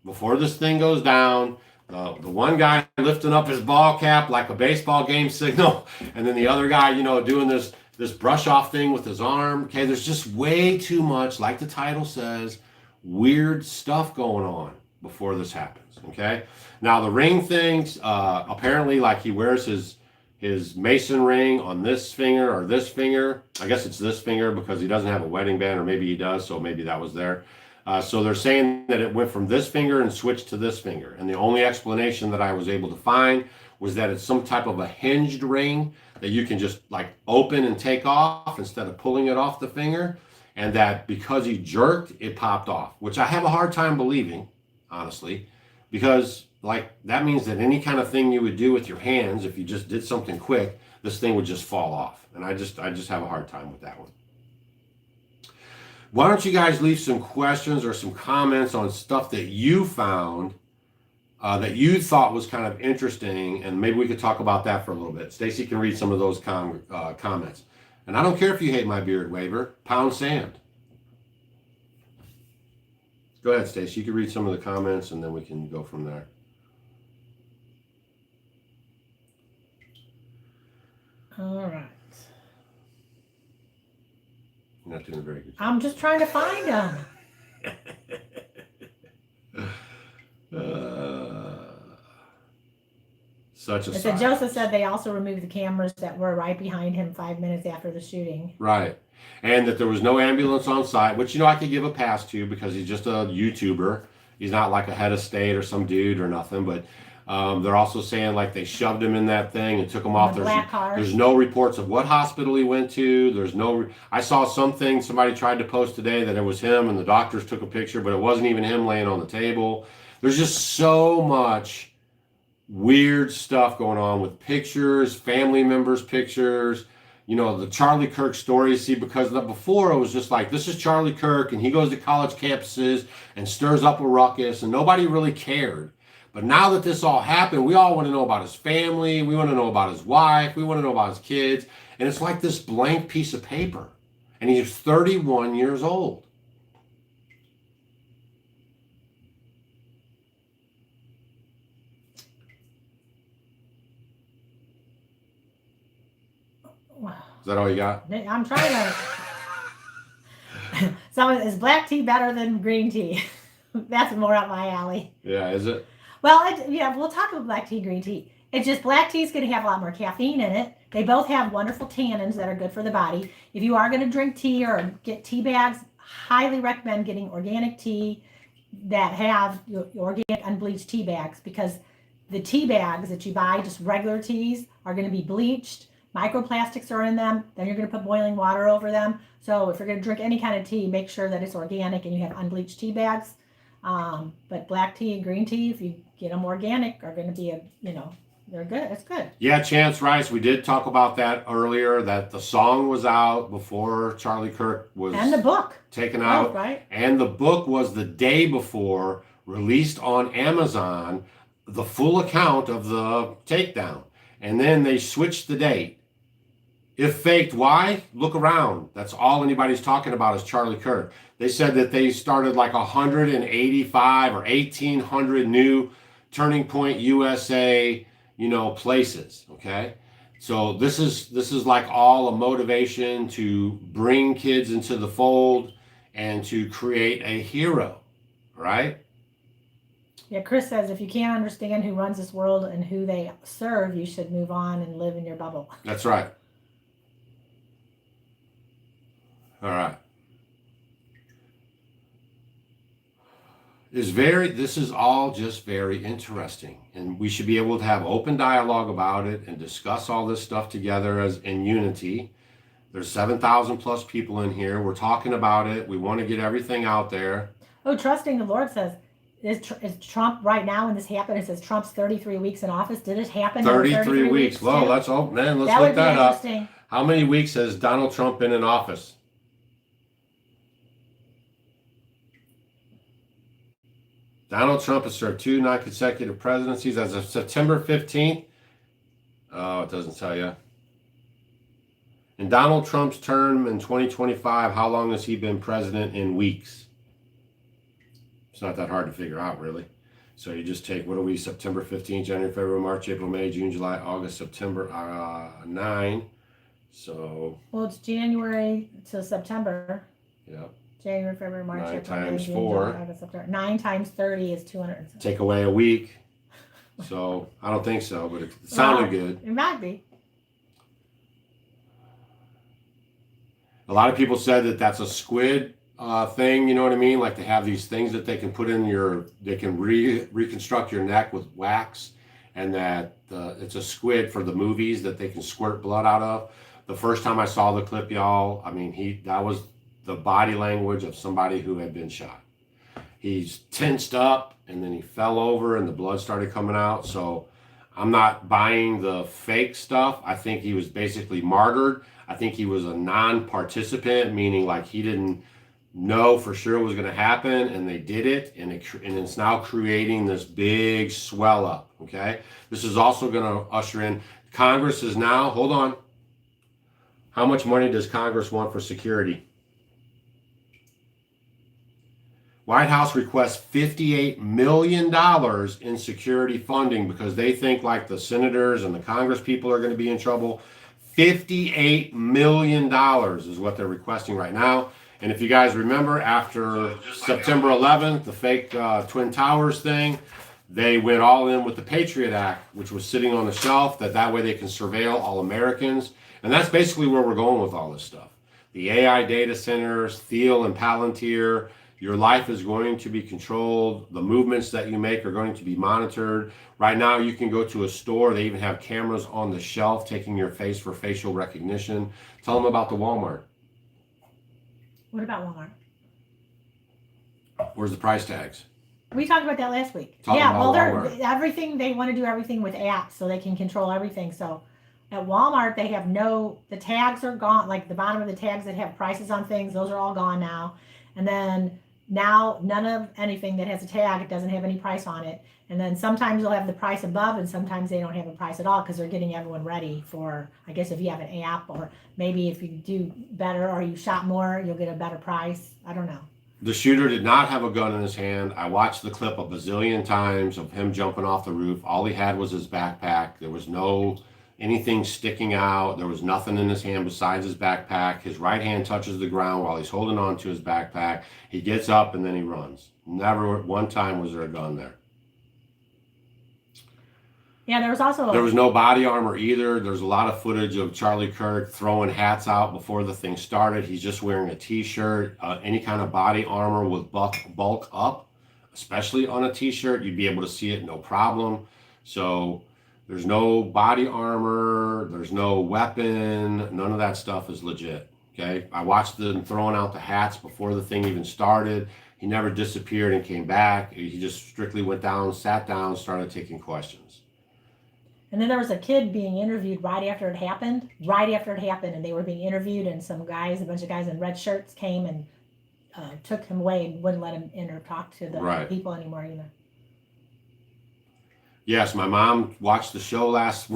before this thing goes down. The one guy lifting up his ball cap like a baseball game signal. And then the other guy, doing this brush off thing with his arm. Okay, there's just way too much, like the title says, weird stuff going on before this happens. Okay, now the ring things, apparently, like, he wears his Mason ring on this finger or this finger. I guess it's this finger because he doesn't have a wedding band, or maybe he does, so maybe that was there. So they're saying that it went from this finger and switched to this finger. And the only explanation that I was able to find was that it's some type of a hinged ring that you can just like open and take off instead of pulling it off the finger. And that because he jerked, it popped off, which I have a hard time believing, honestly, because like that means that any kind of thing you would do with your hands, if you just did something quick, this thing would just fall off. And I just have a hard time with that one. Why don't you guys leave some questions or some comments on stuff that you found that you thought was kind of interesting, and maybe we could talk about that for a little bit. Stacy can read some of those comments. And I don't care if you hate my beard waver, pound sand. Go ahead, Stacy. You can read some of the comments, and then we can go from there. All right. You're not doing a very good job. I'm just trying to find them. Such a So Joseph said they also removed the cameras that were right behind him 5 minutes after the shooting. Right. And that there was no ambulance on site, which, I could give a pass to because he's just a YouTuber. He's not like a head of state or some dude or nothing. But they're also saying like they shoved him in that thing and took him off. There's no reports of what hospital he went to. I saw something somebody tried to post today that it was him and the doctors took a picture, but it wasn't even him laying on the table. There's just so much weird stuff going on with pictures, family members' pictures, the Charlie Kirk story. See, because before it was just like, this is Charlie Kirk and he goes to college campuses and stirs up a ruckus and nobody really cared. But now that this all happened, we all want to know about his family. We want to know about his wife. We want to know about his kids. And it's like this blank piece of paper. And he's 31 years old. Is that all you got? I'm trying to. So is black tea better than green tea? That's more up my alley. Yeah, is it? Well, we'll talk about black tea, green tea. It's just black tea is going to have a lot more caffeine in it. They both have wonderful tannins that are good for the body. If you are going to drink tea or get tea bags, highly recommend getting organic tea that have organic unbleached tea bags, because the tea bags that you buy, just regular teas, are going to be bleached. Microplastics are in them. Then you're going to put boiling water over them. So if you're going to drink any kind of tea, make sure that it's organic and you have unbleached tea bags. But black tea and green tea, if you get them organic, are going to be they're good. It's good. Yeah, Chance Rice, we did talk about that earlier, that the song was out before Charlie Kirk was and the book taken out. Right. And the book was the day before, released on Amazon, the full account of the takedown. And then they switched the date. If faked, why? Look around. That's all anybody's talking about is Charlie Kirk. They said that they started like 185 or 1,800 new Turning Point USA, places. Okay, so this is like all a motivation to bring kids into the fold and to create a hero, right? Yeah, Chris says if you can't understand who runs this world and who they serve, you should move on and live in your bubble. That's right. All right. This is all just very interesting, and we should be able to have open dialogue about it and discuss all this stuff together as in unity. There's 7,000 plus people in here. We're talking about it. We want to get everything out there. Oh, trusting the Lord says, is Trump right now when this happened? It says Trump's 33 weeks in office. Did it happen? 33 weeks. Well, let's look that up. How many weeks has Donald Trump been in office? Donald Trump has served 2 non-consecutive presidencies as of September 15th. Oh, it doesn't tell you. In Donald Trump's term in 2025, how long has he been president in weeks? It's not that hard to figure out, really. So you just take, September 15th, January, February, March, April, May, June, July, August, September, 9. So. Well, it's January to September. Yeah. January, February, March, 9 April, May, times June, 4. July, August, September. 9 times 30 is 200. Take away a week. So I don't think so, but it sounded good. It might be. A lot of people said that that's a squid thing, you know what I mean? Like they have these things that they can put in they can reconstruct your neck with wax, and that it's a squid for the movies that they can squirt blood out of. The first time I saw the clip, y'all, I mean, that was the body language of somebody who had been shot. He's tensed up, and then he fell over, and the blood started coming out. So I'm not buying the fake stuff. I think he was basically martyred. I think he was a non-participant, meaning like he didn't know for sure it was going to happen, and they did it, and it's now creating this big swell up, okay? This is also going to usher in, Congress is now, hold on, how much money does Congress want for security? White House requests $58 million in security funding because they think like the senators and the Congress people are going to be in trouble. $58 million is what they're requesting right now. And if you guys remember, after September 11th, the fake Twin Towers thing, they went all in with the Patriot Act, which was sitting on the shelf, that way they can surveil all Americans. And that's basically where we're going with all this stuff. The AI data centers, Thiel and Palantir, your life is going to be controlled. The movements that you make are going to be monitored. Right now, you can go to a store. They even have cameras on the shelf taking your face for facial recognition. Tell them about the Walmart. What about Walmart? Where's the price tags? We talked about that last week. Everything, they want to do everything with apps so they can control everything. So at Walmart, they have the tags are gone. Like the bottom of the tags that have prices on things, those are all gone now. And then now none of anything that has a tag, it doesn't have any price on it. And then sometimes they'll have the price above, and sometimes they don't have a price at all because they're getting everyone ready for, I guess, if you have an app, or maybe if you do better or you shop more, you'll get a better price. I don't know. The shooter did not have a gun in his hand. I watched the clip a bazillion times of him jumping off the roof. All he had was his backpack. There was anything sticking out. There was nothing in his hand besides his backpack. His right hand touches the ground while he's holding on to his backpack. He gets up and then he runs. Never one time was there a gun there. Yeah, there was no body armor either. There's a lot of footage of Charlie Kirk throwing hats out before the thing started. He's just wearing a t-shirt. Any kind of body armor with bulk up, especially on a t-shirt, you'd be able to see it no problem. So there's no body armor, there's no weapon, none of that stuff is legit, okay? I watched them throwing out the hats before the thing even started. He never disappeared and came back. He just strictly went down, sat down, started taking questions. And then there was a kid being interviewed right after it happened, and they were being interviewed, and a bunch of guys in red shirts came and took him away and wouldn't let him in or talk to the people anymore either. Yes, my mom watched the show last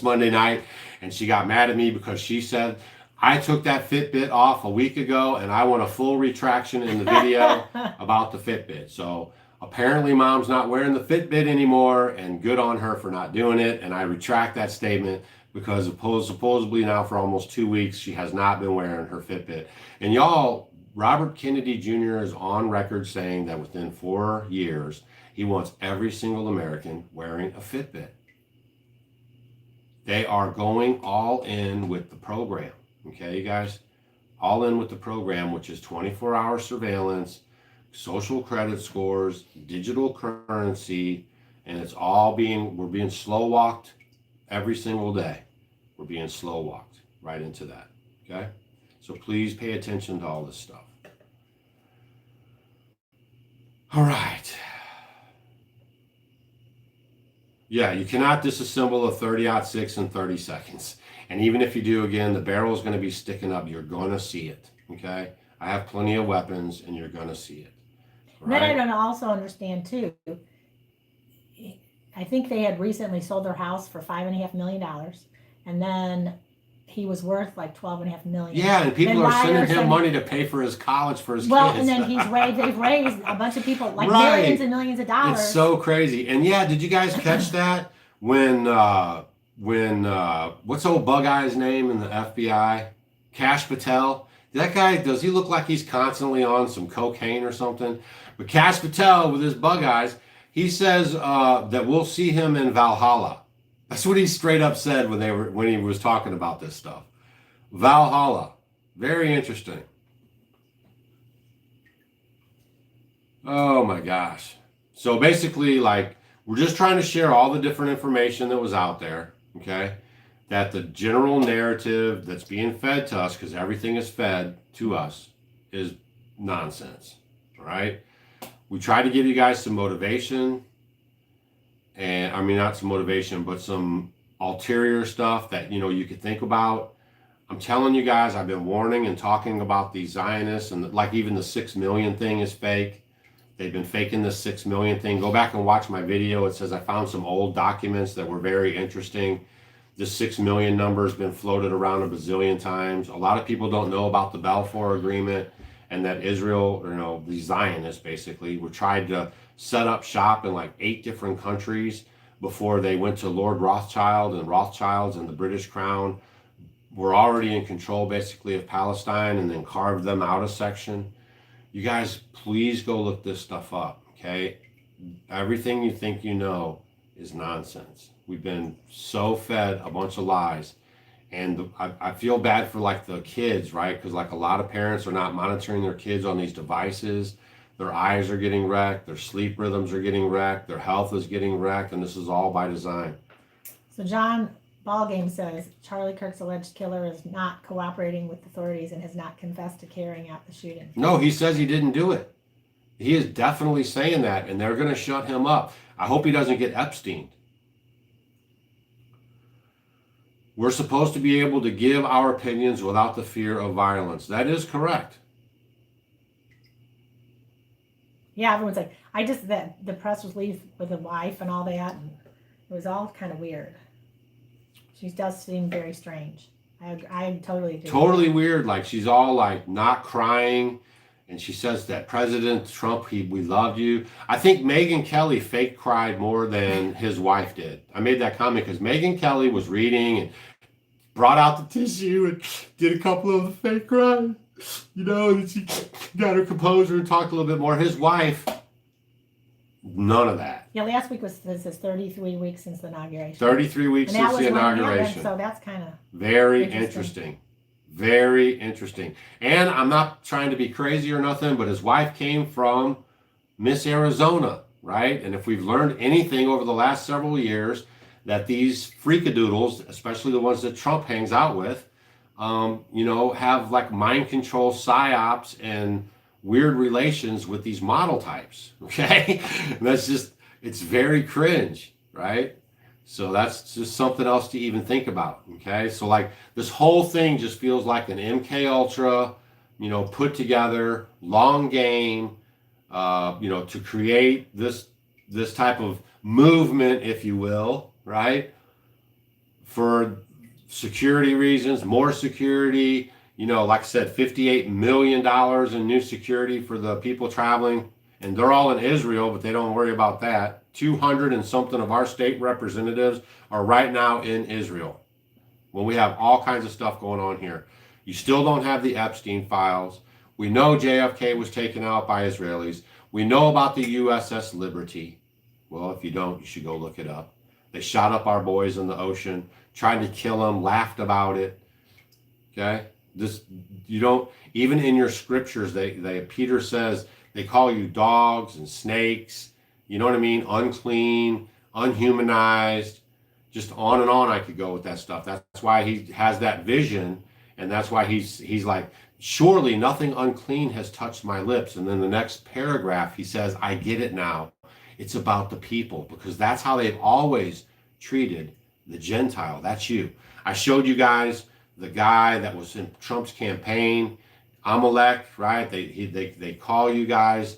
Monday night, and she got mad at me because she said I took that Fitbit off a week ago, and I want a full retraction in the video about the Fitbit. So apparently, Mom's not wearing the Fitbit anymore, and good on her for not doing it. And I retract that statement because supposedly now for almost 2 weeks she has not been wearing her Fitbit. And y'all, Robert Kennedy Jr. is on record saying that within 4 years, he wants every single American wearing a Fitbit. They are going all in with the program. Okay, you guys? All in with the program, which is 24-hour surveillance, social credit scores, digital currency, and it's all we're being slow walked every single day. We're being slow walked right into that. Okay? So please pay attention to all this stuff. All right. Yeah, you cannot disassemble a 30-06 in 30 seconds. And even if you do, again, the barrel is going to be sticking up. You're going to see it. Okay? I have plenty of weapons, and you're going to see it. Right? Then I don't also understand, too. I think they had recently sold their house for $5.5 million. And then he was worth like $12.5 million. Yeah, and people then are sending him money to pay for his college for his well, kids. and then they've raised a bunch of people, like Right. millions and millions of dollars. It's so crazy. And yeah, did you guys catch that? When what's old bug eye's name in the FBI? Cash Patel. That guy, does he look like he's constantly on some cocaine or something? But Cash Patel with his bug eyes, he says that we'll see him in Valhalla. That's what he straight up said when he was talking about this stuff. Valhalla. Very interesting. Oh my gosh. So basically, like, we're just trying to share all the different information that was out there, okay? That the general narrative that's being fed to us, because everything is fed to us, is nonsense, all right? We try to give you guys some motivation, and I mean, not some motivation, but some ulterior stuff that, you could think about. I'm telling you guys, I've been warning and talking about these Zionists, and like even the 6 million thing is fake. They've been faking this 6 million thing. Go back and watch my video. It says I found some old documents that were very interesting. This 6 million number has been floated around a bazillion times. A lot of people don't know about the Balfour Agreement, and that Israel, the Zionists basically, were tried to set up shop in like 8 different countries before they went to Lord Rothschild and Rothschilds and the British Crown. Were already in control basically of Palestine and then carved them out a section. You guys, please go look this stuff up, okay? Everything you think you know is nonsense. We've been so fed a bunch of lies. And I feel bad for like the kids, right? Because like a lot of parents are not monitoring their kids on these devices. Their eyes are getting wrecked. Their sleep rhythms are getting wrecked. Their health is getting wrecked. And this is all by design. So John Ballgame says Charlie Kirk's alleged killer is not cooperating with authorities and has not confessed to carrying out the shooting. No, he says he didn't do it. He is definitely saying that, and they're going to shut him up. I hope he doesn't get Epsteined. We're supposed to be able to give our opinions without the fear of violence. That is correct. Yeah, everyone's like, that the press was leave with a wife and all that, and it was all kind of weird. She does seem very strange. I totally agree. Totally weird. Like she's all like not crying, and she says that President Trump, we loved you. I think Megyn Kelly fake cried more than his wife did. I made that comment because Megyn Kelly was reading and brought out the tissue and did a couple of the fake cries, and she got her composure and talked a little bit more. His wife, none of that. Yeah, last week was 33 weeks since the inauguration. 33 weeks since the inauguration. So that's kind of very interesting. Very interesting. And I'm not trying to be crazy or nothing, but his wife came from Miss Arizona, right? And if we've learned anything over the last several years, that these freakadoodles, especially the ones that Trump hangs out with, have like mind control psyops and weird relations with these model types, okay? And that's just, it's very cringe, right? So that's just something else to even think about, okay? So like this whole thing just feels like an MK Ultra, put together, long game, to create this this type of movement, if you will, right? For security reasons, more security, you know, like I said, $58 million in new security for the people traveling. And they're all in Israel, but they don't worry about that. 200 and something of our state representatives are right now in Israel. When we have all kinds of stuff going on here. You still don't have the Epstein files. We know JFK was taken out by Israelis. We know about the USS Liberty. Well, if you don't, you should go look it up. They shot up our boys in the ocean, tried to kill them, laughed about it. Okay? This, you don't, even in your scriptures, Peter says they call you dogs and snakes, you know what I mean? Unclean, unhumanized, just on and on I could go with that stuff. That's why he has that vision, and that's why he's like, surely nothing unclean has touched my lips. And then the next paragraph, he says, I get it now. It's about the people, because that's how they've always treated the Gentile. That's you. I showed you guys the guy that was in Trump's campaign, Amalek, right? They call you guys,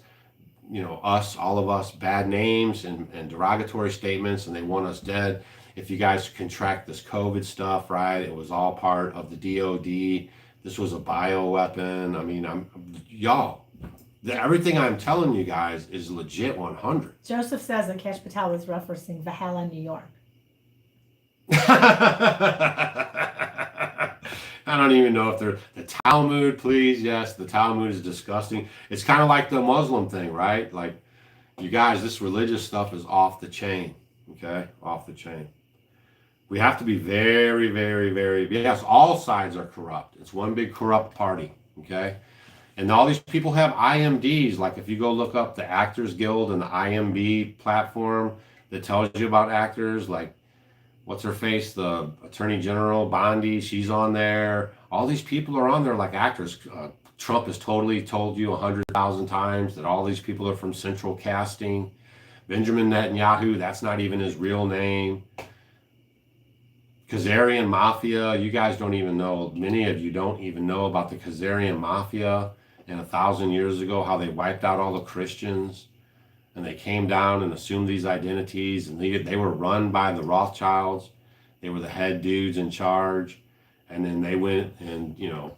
you know, us, all of us, bad names and derogatory statements, and they want us dead. If you guys contract this COVID stuff, right? It was all part of the DOD. This was a bioweapon. I mean, y'all, everything I'm telling you guys is legit 100. Joseph says that Cash Patel was referencing Valhalla, New York. I don't even know if they're the Talmud, please. Yes, the Talmud is disgusting. It's kind of like the Muslim thing, right? Like, you guys, this religious stuff is off the chain. Okay? Off the chain. We have to be very, very, very, yes, all sides are corrupt. It's one big corrupt party. Okay? And all these people have IMDs. Like, if you go look up the Actors Guild and the IMB platform that tells you about actors, like, what's her face, the Attorney General, Bondi, she's on there. All these people are on there like actors. Trump has totally told you 100,000 times that all these people are from Central Casting. Benjamin Netanyahu, that's not even his real name. Khazarian Mafia, you guys don't even know, many of you don't even know about the Khazarian Mafia and 1,000 years ago, how they wiped out all the Christians. And they came down and assumed these identities, and they were run by the Rothschilds. They were the head dudes in charge. And then they went and, you know,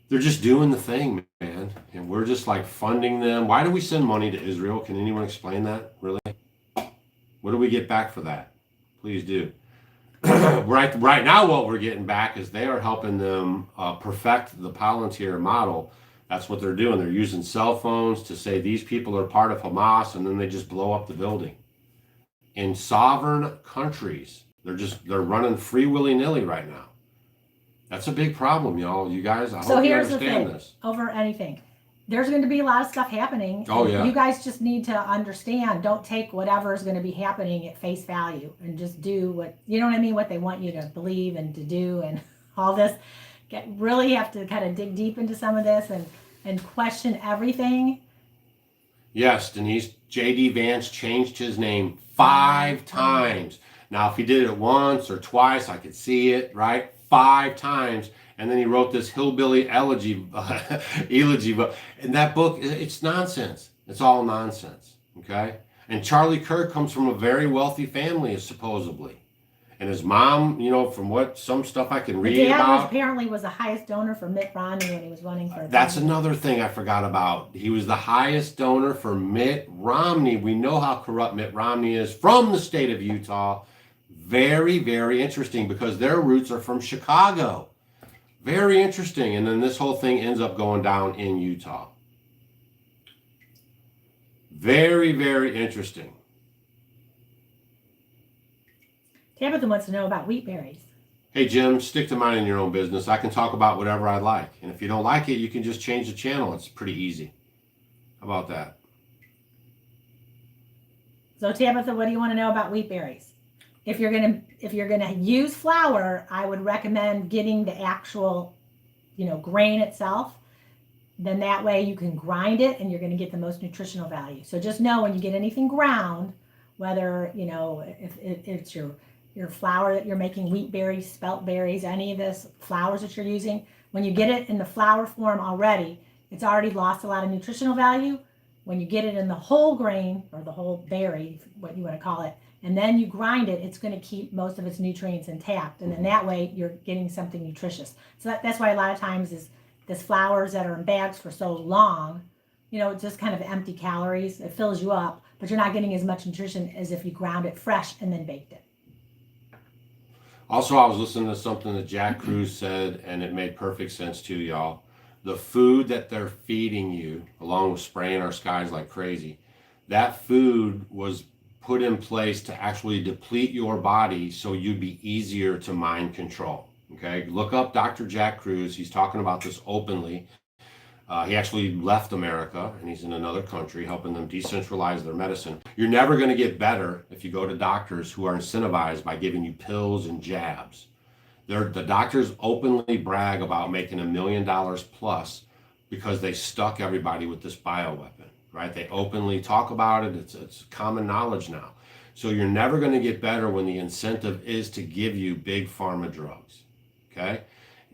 they're just doing the thing, man. And we're just like funding them. Why do we send money to Israel? Can anyone explain that, really? What do we get back for that? Please do. Right now, what we're getting back is they are helping them perfect the Palantir model. That's what they're doing. They're using cell phones to say these people are part of Hamas, and then they just blow up the building. In sovereign countries, they're running free willy-nilly right now. That's a big problem, y'all. You guys, I hope you understand this. Over anything. There's going to be a lot of stuff happening. Oh, yeah. You guys just need to understand. Don't take whatever is going to be happening at face value and just do what, you know what I mean, what they want you to believe and to do and all this. Really have to kind of dig deep into some of this and question everything. Yes, Denise. J.D. Vance changed his name 5 times. Now, if he did it once or twice, I could see it, right? 5 times. And then he wrote this hillbilly elegy, but in that book, it's nonsense. It's all nonsense, okay? And Charlie Kirk comes from a very wealthy family, supposedly. And his mom, you know, from what some stuff I can read about. Apparently was the highest donor for Mitt Romney when he was running for. That's another thing I forgot about. He was the highest donor for Mitt Romney. We know how corrupt Mitt Romney is from the state of Utah. Very, very interesting, because their roots are from Chicago. Very interesting. And then this whole thing ends up going down in Utah. Very, very interesting. Tabitha wants to know about wheat berries. Hey, Jim, stick to minding your own business. I can talk about whatever I like. And if you don't like it, you can just change the channel. It's pretty easy. How about that? So, Tabitha, what do you want to know about wheat berries? If you're gonna use flour, I would recommend getting the actual, you know, grain itself. Then that way you can grind it and you're going to get the most nutritional value. So just know when you get anything ground, whether, you know, if it's your flour that you're making, wheat berries, spelt berries, any of this flours that you're using, when you get it in the flour form already, it's already lost a lot of nutritional value. when you get it in the whole grain or the whole berry, what you want to call it, and then you grind it, it's going to keep most of its nutrients intact. And then that way you're getting something nutritious. So that's why a lot of times is this flours that are in bags for so long, you know, it's just kind of empty calories. It fills you up, but you're not getting as much nutrition as if you ground it fresh and then baked it. Also, I was listening to something that Jack Cruz said, and it made perfect sense too, y'all. The food that they're feeding you, along with spraying our skies like crazy, that food was put in place to actually deplete your body so you'd be easier to mind control. Okay, look up Dr. Jack Cruz. He's talking about this openly. He actually left America and he's in another country helping them decentralize their medicine. You're never going to get better if you go to doctors who are incentivized by giving you pills and jabs. The doctors openly brag about making $1 million plus because they stuck everybody with this bioweapon, right? They openly talk about it. It's common knowledge now. So you're never going to get better when the incentive is to give you big pharma drugs, okay?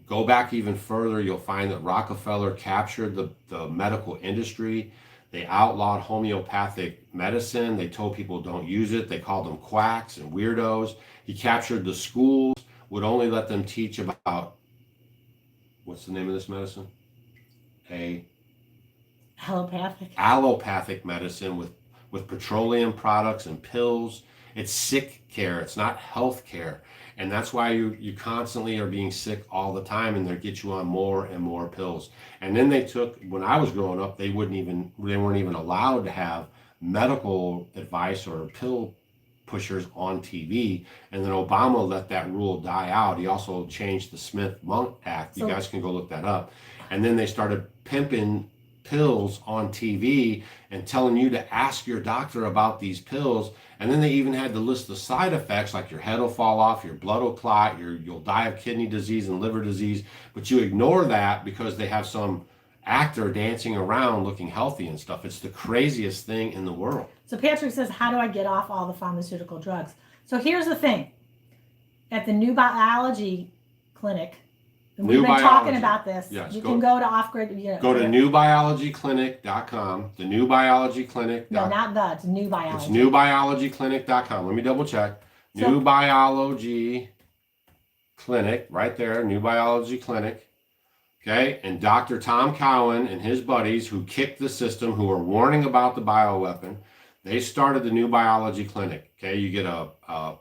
Go back even further, you'll find that Rockefeller captured the medical industry. They outlawed homeopathic medicine. They told people don't use it. They called them quacks and weirdos. He captured the schools, would only let them teach about, what's the name of this medicine? Allopathic medicine with petroleum products and pills. It's sick care. It's not health care. And that's why you constantly are being sick all the time, and they get you on more and more pills. And then they took, when I was growing up, they weren't even allowed to have medical advice or pill pushers on TV. And then Obama let that rule die out. He also changed the Smith-Monk Act. You guys can go look that up. And then they started pimping pills on TV and telling you to ask your doctor about these pills. And then they even had to list the side effects, like your head will fall off, your blood will clot, you'll die of kidney disease and liver disease. But you ignore that because they have some actor dancing around looking healthy and stuff. It's the craziest thing in the world. So Patrick says, how do I get off all the pharmaceutical drugs? So here's the thing. At the New Biology Clinic, and we've been talking about this. Yes, you can go to off-grid. Go to newbiologyclinic.com. The newbiologyclinic. No, not the. It's New Biology. It's newbiologyclinic.com. Let me double check. New Biology Clinic, right there. New Biology Clinic. Okay, and Dr. Tom Cowan and his buddies who kicked the system, who are warning about the bioweapon, they started the New Biology Clinic. Okay, you get a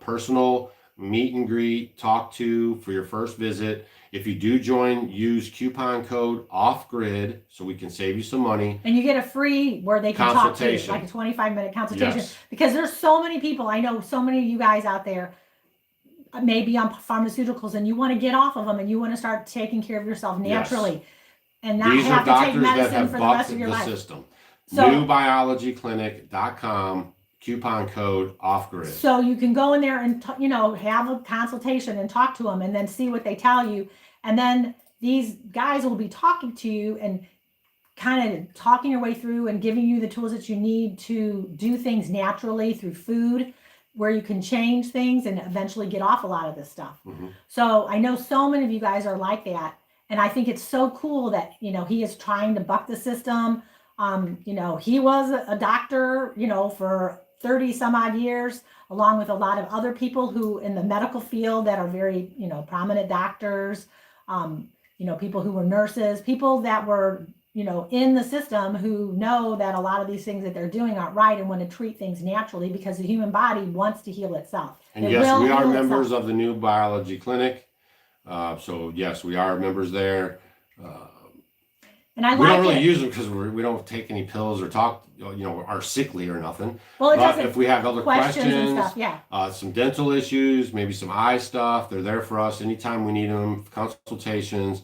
personal meet and greet, talk to for your first visit. If you do join, use coupon code OFFGRID so we can save you some money. And you get a free where they can talk to you, like a 25-minute consultation. Yes. Because there's so many people, I know so many of you guys out there maybe on pharmaceuticals and you want to get off of them and you want to start taking care of yourself naturally. Yes. And not These have are to take medicine for the rest of your life. System. So, newbiologyclinic.com. Coupon code OFFGRID. So you can go in there and have a consultation and talk to them and then see what they tell you. And then these guys will be talking to you and kind of talking your way through and giving you the tools that you need to do things naturally through food, where you can change things and eventually get off a lot of this stuff. Mm-hmm. So I know so many of you guys are like that. And I think it's so cool that, he is trying to buck the system. He was a doctor, for 30 some odd years, along with a lot of other people who in the medical field that are very, prominent doctors, people who were nurses, people that were, in the system who know that a lot of these things that they're doing aren't right and want to treat things naturally because the human body wants to heal itself. And yes, we are members of the New Biology Clinic. So yes, we are members there. And we don't really use them because we don't take any pills or talk, are sickly or nothing. Well, but if we have other questions and stuff, yeah. Some dental issues, maybe some eye stuff, they're there for us anytime we need them, consultations.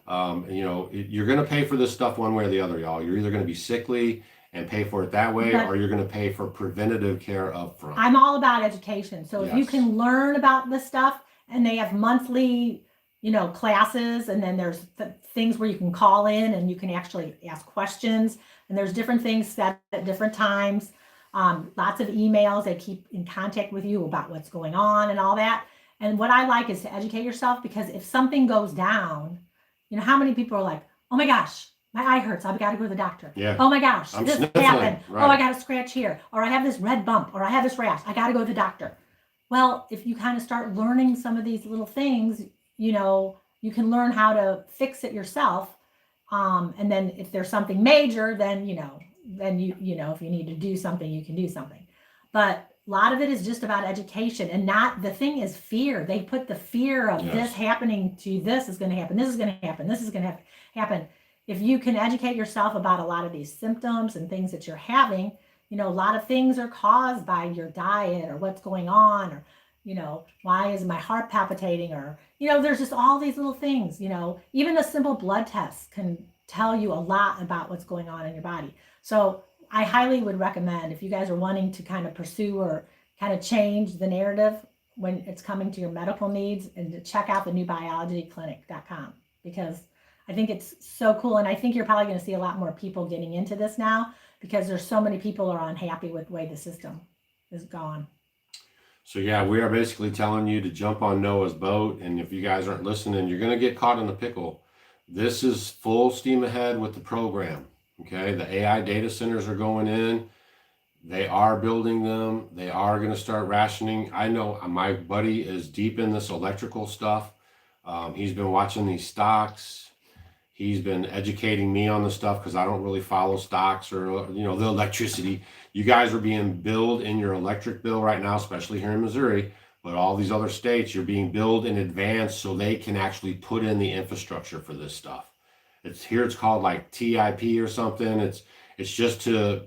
You're going to pay for this stuff one way or the other, y'all. You're either going to be sickly and pay for it that way, or you're going to pay for preventative care up front. I'm all about education. So if you can learn about this stuff, and they have monthly classes, and then there's things where you can call in and you can actually ask questions, and there's different things set at different times, lots of emails. They keep in contact with you about what's going on and all that. And what I like is to educate yourself, because if something goes down, how many people are like, oh my gosh, My eye hurts. I've got to go to the doctor. Yeah. Oh my gosh, I'm this sniffling, happened. right. Oh, I got a scratch here, or I have this red bump, or I have this rash. I got to go to the doctor. Well, if you kind of start learning some of these little things, you know, you can learn how to fix it yourself. And then if there's something major, then, you know, if you need to do something, you can do something. But a lot of it is just about education, and not, the thing is fear. They put the fear of this happening to you. This is going to happen. This is going to happen. This is going to happen. If you can educate yourself about a lot of these symptoms and things that you're having, you know, a lot of things are caused by your diet or what's going on, or, you know, why is my heart palpitating, or, you know, there's just all these little things, you know, even a simple blood test can tell you a lot about what's going on in your body. So I highly would recommend, if you guys are wanting to kind of pursue or kind of change the narrative when it's coming to your medical needs, and to check out the newbiologyclinic.com, because I think it's so cool. And I think you're probably going to see a lot more people getting into this now, because there's so many people are unhappy with the way the system is gone. So yeah, we are basically telling you to jump on Noah's boat. And if you guys aren't listening, you're going to get caught in the pickle. This is full steam ahead with the program. Okay. The AI data centers are going in. They are building them. They are going to start rationing. I know my buddy is deep in this electrical stuff. He's been watching these stocks. He's been educating me on the stuff, because I don't really follow stocks or, you know, the electricity. You guys are being billed in your electric bill right now, especially here in Missouri, but all these other states, you're being billed in advance so they can actually put in the infrastructure for this stuff. It's called like TIP or something. It's just to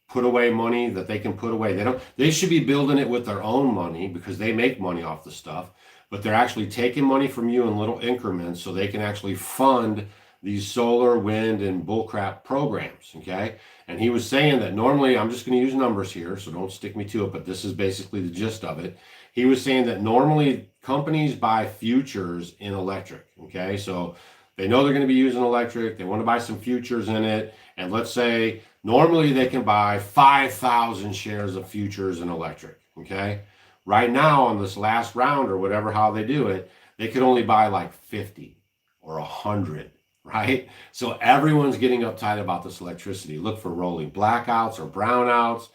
put away money that they can put away. They should be building it with their own money, because they make money off the stuff, but they're actually taking money from you in little increments so they can actually fund these solar, wind, and bullcrap programs, okay? And he was saying that normally, I'm just going to use numbers here, so don't stick me to it, but this is basically the gist of it. He was saying that normally companies buy futures in electric, okay? So they know they're going to be using electric, they want to buy some futures in it, and let's say normally they can buy 5,000 shares of futures in electric, okay? Right now, on this last round or whatever, how they do it, they could only buy like 50 or 100. Right? So everyone's getting uptight about this electricity. Look for rolling blackouts or brownouts,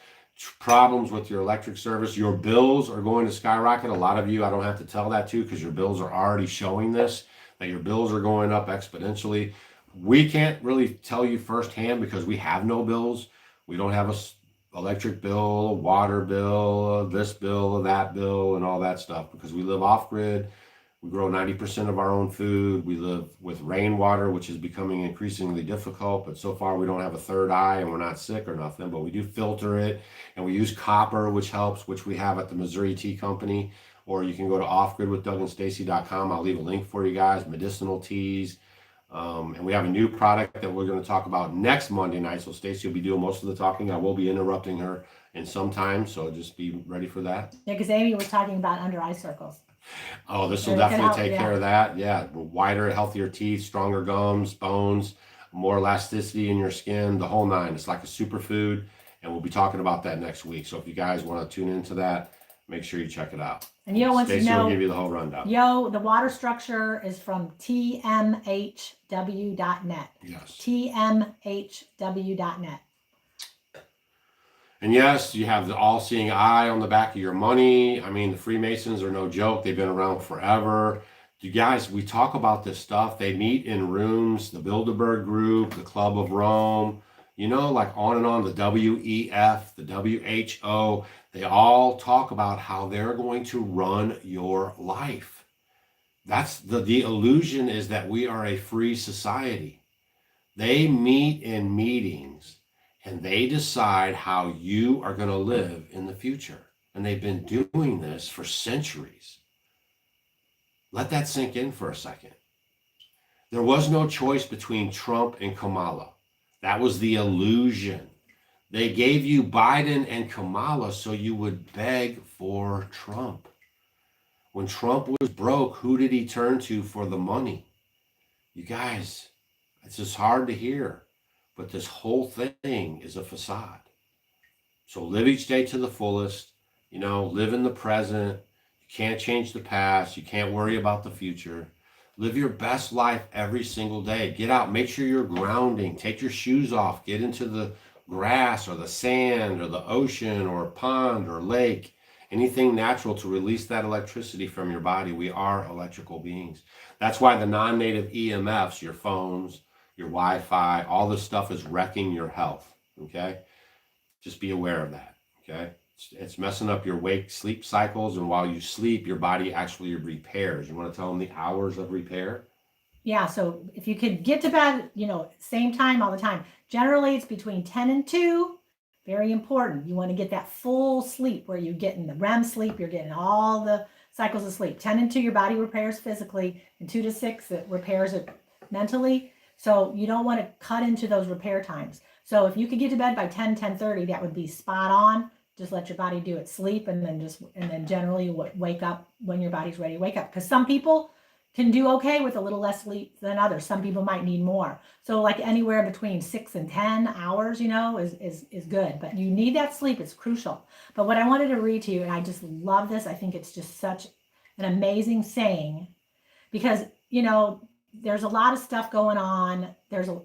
problems with your electric service. Your bills are going to skyrocket. A lot of you, I don't have to tell that to, because your bills are already showing this, that your bills are going up exponentially. We can't really tell you firsthand, because we have no bills. We don't have a electric bill, a water bill, this bill, that bill, and all that stuff, because we live off grid. We grow 90% of our own food. We live with rainwater, which is becoming increasingly difficult. But so far, we don't have a third eye, and we're not sick or nothing. But we do filter it, and we use copper, which helps, which we have at the Missouri Tea Company. Or you can go to offgridwithdougandstacy.com. I'll leave a link for you guys, medicinal teas. And we have a new product that we're going to talk about next Monday night. So Stacy will be doing most of the talking. I will be interrupting her in some time. So just be ready for that. Yeah, because Amy was talking about under eye circles. Oh, this will It can definitely help, take yeah. care of that. Yeah, wider, healthier teeth, stronger gums, bones, more elasticity in your skin, the whole nine. It's like a superfood, and we'll be talking about that next week. So if you guys want to tune into that, make sure you check it out. And Yo wants to Stacy will know, give you the whole rundown. Yo, the water structure is from tmhw.net. Yes. tmhw.net. And yes, you have the all-seeing eye on the back of your money. I mean, the Freemasons are no joke. They've been around forever. You guys, we talk about this stuff. They meet in rooms, the Bilderberg Group, the Club of Rome, you know, like on and on, the WEF, the WHO. They all talk about how they're going to run your life. That's the illusion, is that we are a free society. They meet in meetings, and they decide how you are going to live in the future. And they've been doing this for centuries. Let that sink in for a second. There was no choice between Trump and Kamala. That was the illusion. They gave you Biden and Kamala so you would beg for Trump. When Trump was broke, who did he turn to for the money? You guys, it's just hard to hear. But this whole thing is a facade. So live each day to the fullest, live in the present. You can't change the past. You can't worry about the future. Live your best life every single day. Get out, make sure you're grounding. Take your shoes off, get into the grass or the sand or the ocean or a pond or lake, anything natural to release that electricity from your body. We are electrical beings. That's why the non-native EMFs, your phones, your Wi-Fi, all this stuff is wrecking your health, okay? Just be aware of that, okay? It's messing up your wake-sleep cycles, and while you sleep, your body actually repairs. You want to tell them the hours of repair? Yeah, so if you could get to bed, same time all the time. Generally, it's between 10 and 2. Very important. You want to get that full sleep where you're getting the REM sleep, you're getting all the cycles of sleep. 10 and 2, your body repairs physically, and 2 to 6, it repairs it mentally. So you don't want to cut into those repair times. So if you could get to bed by 10:30, that would be spot on. Just let your body do its sleep, and then generally you wake up when your body's ready to wake up. Because some people can do okay with a little less sleep than others. Some people might need more. So like anywhere between 6 and 10 hours, is good. But you need that sleep. It's crucial. But what I wanted to read to you, and I just love this. I think it's just such an amazing saying, because, there's a lot of stuff going on. There's a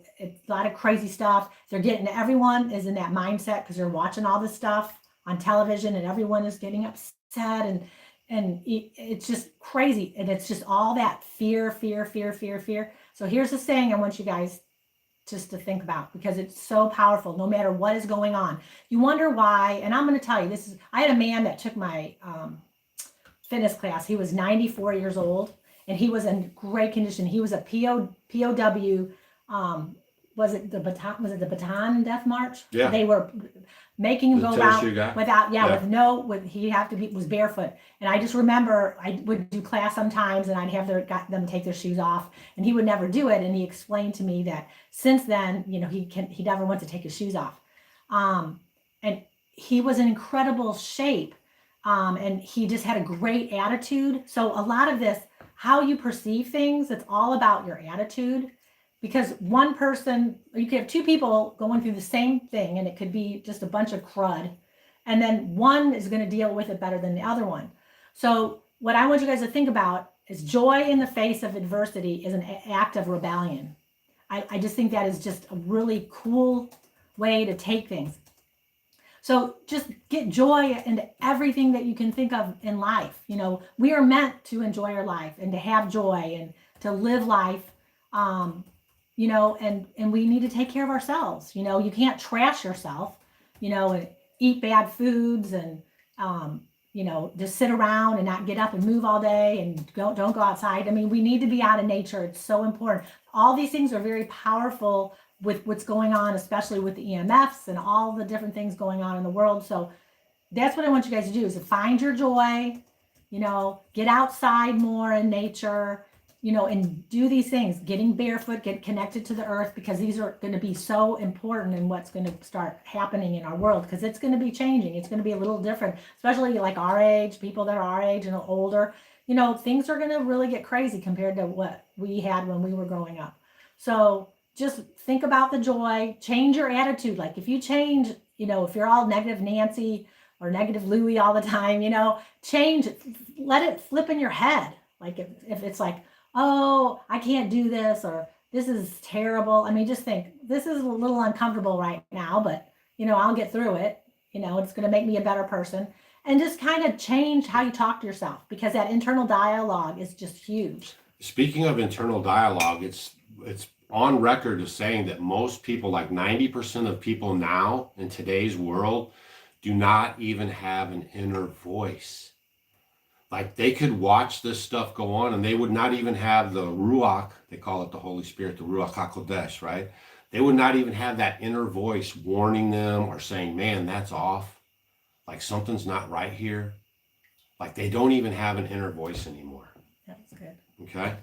lot of crazy stuff. Everyone is in that mindset because they're watching all this stuff on television, and everyone is getting upset, and it's just crazy. And it's just all that fear. So here's the saying I want you guys just to think about, because it's so powerful no matter what is going on. You wonder why, and I'm going to tell you, I had a man that took my fitness class. He was 94 years old, and he was in great condition. He was a POW. Was it the Bataan Death March? Yeah. They were making him go out without, he was barefoot. And I just remember I would do class sometimes, and I'd have them take their shoes off, and he would never do it. And he explained to me that since then, he never wants to take his shoes off. And he was in incredible shape. And he just had a great attitude. So a lot of this, how you perceive things, it's all about your attitude. Because one person, you could have two people going through the same thing, and it could be just a bunch of crud. And then one is going to deal with it better than the other one. So what I want you guys to think about is joy in the face of adversity is an act of rebellion. I just think that is just a really cool way to take things. So just get joy into everything that you can think of in life. We are meant to enjoy our life and to have joy and to live life. And we need to take care of ourselves. You can't trash yourself, and eat bad foods and, just sit around and not get up and move all day and don't go outside. I mean, we need to be out in nature. It's so important. All these things are very powerful with what's going on, especially with the EMFs and all the different things going on in the world. So that's what I want you guys to do, is to find your joy, get outside more in nature, and do these things, getting barefoot, get connected to the earth, because these are going to be so important in what's going to start happening in our world, because it's going to be changing. It's going to be a little different, especially like our age, people that are our age and older. Things are going to really get crazy compared to what we had when we were growing up. So just think about the joy, change your attitude. Like if you change, if you're all negative Nancy or negative Louie all the time, change it, let it flip in your head. Like if it's like, oh, I can't do this, or this is terrible. I mean, just think, this is a little uncomfortable right now, but I'll get through it. It's going to make me a better person. And just kind of change how you talk to yourself, because that internal dialogue is just huge. Speaking of internal dialogue, it's on record as saying that most people, like 90% of people now in today's world, do not even have an inner voice. Like they could watch this stuff go on and they would not even have the Ruach, they call it the Holy Spirit, the Ruach HaKodesh, right? They would not even have that inner voice warning them or saying, man, that's off. Like something's not right here. Like they don't even have an inner voice anymore. That's good. Okay?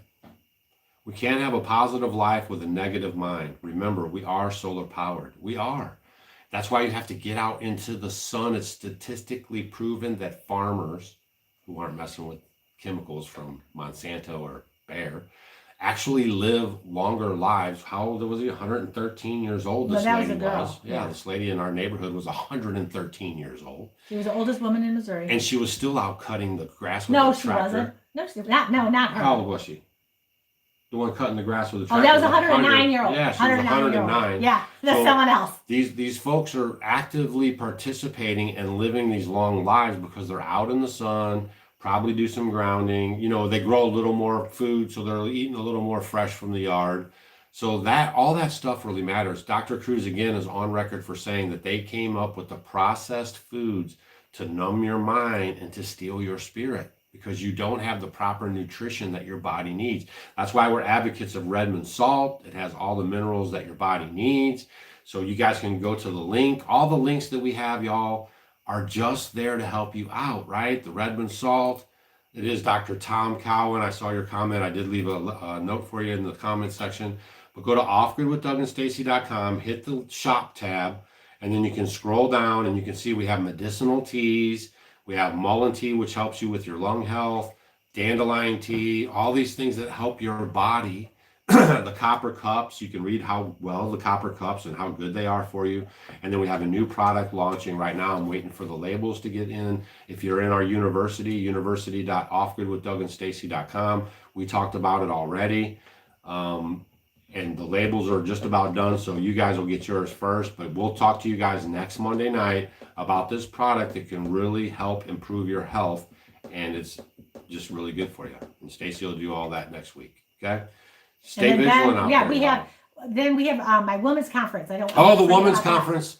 We can't have a positive life with a negative mind. Remember, we are solar powered. We are. That's why you have to get out into the sun. It's statistically proven that farmers who aren't messing with chemicals from Monsanto or Bayer actually live longer lives. How old was he? 113 years old. This lady was. Yeah, this lady in our neighborhood was 113 years old. She was the oldest woman in Missouri. And she was still out cutting the grass with a tractor. No, she wasn't. No, she was not. No, not her. How old was she? The one cutting the grass with a Oh, tractor. that was a 109-year-old. Yeah, she was 109. Yeah, that's So someone else. These folks are actively participating and living these long lives because they're out in the sun, probably do some grounding. You know, they grow a little more food, so they're eating a little more fresh from the yard. So that all that stuff really matters. Dr. Cruz, again, is on record for saying that they came up with the processed foods to numb your mind and to steal your spirit, because you don't have the proper nutrition that your body needs. That's why we're advocates of Redmond salt. It has all the minerals that your body needs. So you guys can go to the link. All the links that we have, y'all, are just there to help you out, right? The Redmond salt. It is Dr. Tom Cowan. I saw your comment. I did leave a note for you in the comment section. But go to offgridwithdoulandstacy.com, hit the shop tab, and then you can scroll down and you can see we have medicinal teas. We have mullein tea, which helps you with your lung health, dandelion tea, all these things that help your body. The copper cups, you can read how well the copper cups and how good they are for you. And then we have a new product launching right now. I'm waiting for the labels to get in. If you're in our university.offgridwithdoulandstacy.com, we talked about it already. And the labels are just about done, so you guys will get yours first. But we'll talk to you guys next Monday night about this product that can really help improve your health, and it's just really good for you. And Stacy will do all that next week. Okay, stay vigilant out there. We have my women's conference. I don't. Oh, the women's conference.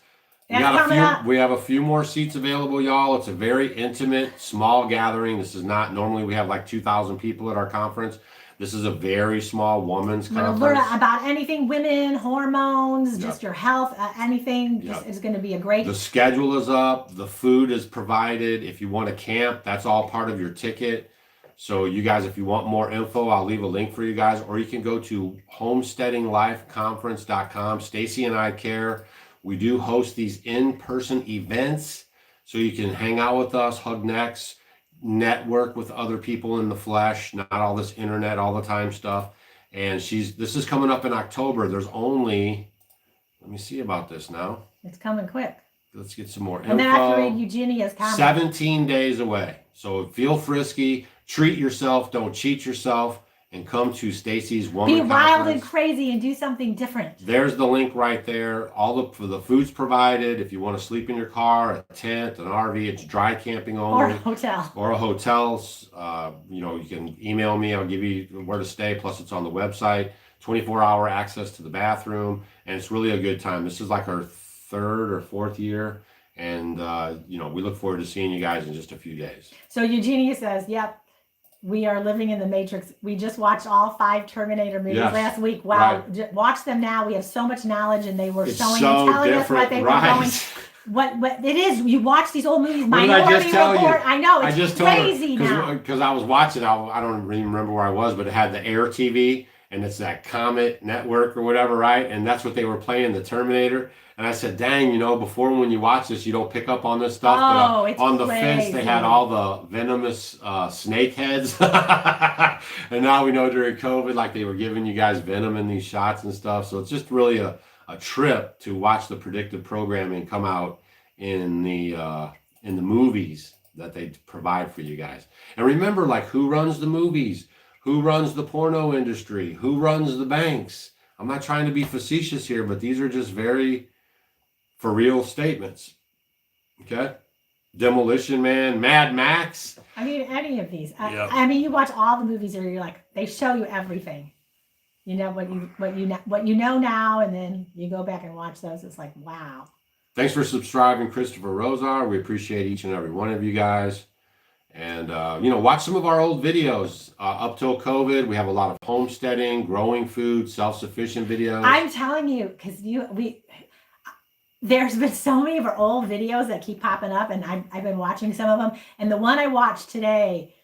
We That's have a few more seats available, y'all. It's a very intimate, small gathering. This is not normally we have like 2,000 people at our conference. This is a very small women's conference. Learn about anything, women, hormones, just your health, anything. It's going to be a great. The schedule is up. The food is provided. If you want to camp, that's all part of your ticket. So you guys, if you want more info, I'll leave a link for you guys, or you can go to homesteadinglifeconference.com. Stacy and I care. We do host these in-person events, so you can hang out with us, hug necks, network with other people in the flesh, not all this internet all the time stuff. And this is coming up in October. There's only, let me see about this now. It's coming quick. Let's get some more info. And then I have to read Eugenia's comment. 17 days away. So feel frisky, treat yourself, don't cheat yourself, and come to Stacy's Woman Be wild Conference. and crazy and do something different. There's the link right there. For the food's provided. If you want to sleep in your car, a tent, an RV, it's dry camping only. Or a hotel. Or a hotel. You can email me. I'll give you where to stay. Plus, it's on the website. 24-hour access to the bathroom, and it's really a good time. This is like our 3rd or 4th year, and we look forward to seeing you guys in just a few days. So Eugenia says, "Yep, we are living in the Matrix. We just watched all 5 Terminator movies last week. Wow, watch them now. We have so much knowledge, and they were telling us what they were going." What it is, you watch these old movies, Minority Report. I know, it's crazy now. Because I was watching, I don't even remember where I was, but it had the Air TV, and it's that Comet Network or whatever, right? And that's what they were playing, the Terminator. And I said, dang, before when you watch this, you don't pick up on this stuff. But on the fence, they had all the venomous snake heads. And now we know during COVID, like they were giving you guys venom in these shots and stuff. So it's just really a trip to watch the predictive programming come out in the movies that they provide for you guys. And remember, like, who runs the movies? Who runs the porno industry? Who runs the banks? I'm not trying to be facetious here, but these are just very for real statements. Okay? Demolition Man, Mad Max. I mean, any of these. I mean, you watch all the movies where you're like, they show you everything. You know what you know now, and then you go back and watch those. It's like, wow. Thanks for subscribing, Christopher Rosar. We appreciate each and every one of you guys. And watch some of our old videos. Up till COVID, we have a lot of homesteading, growing food, self-sufficient videos. I'm telling you, because there's been so many of our old videos that keep popping up, and I've been watching some of them. And the one I watched today,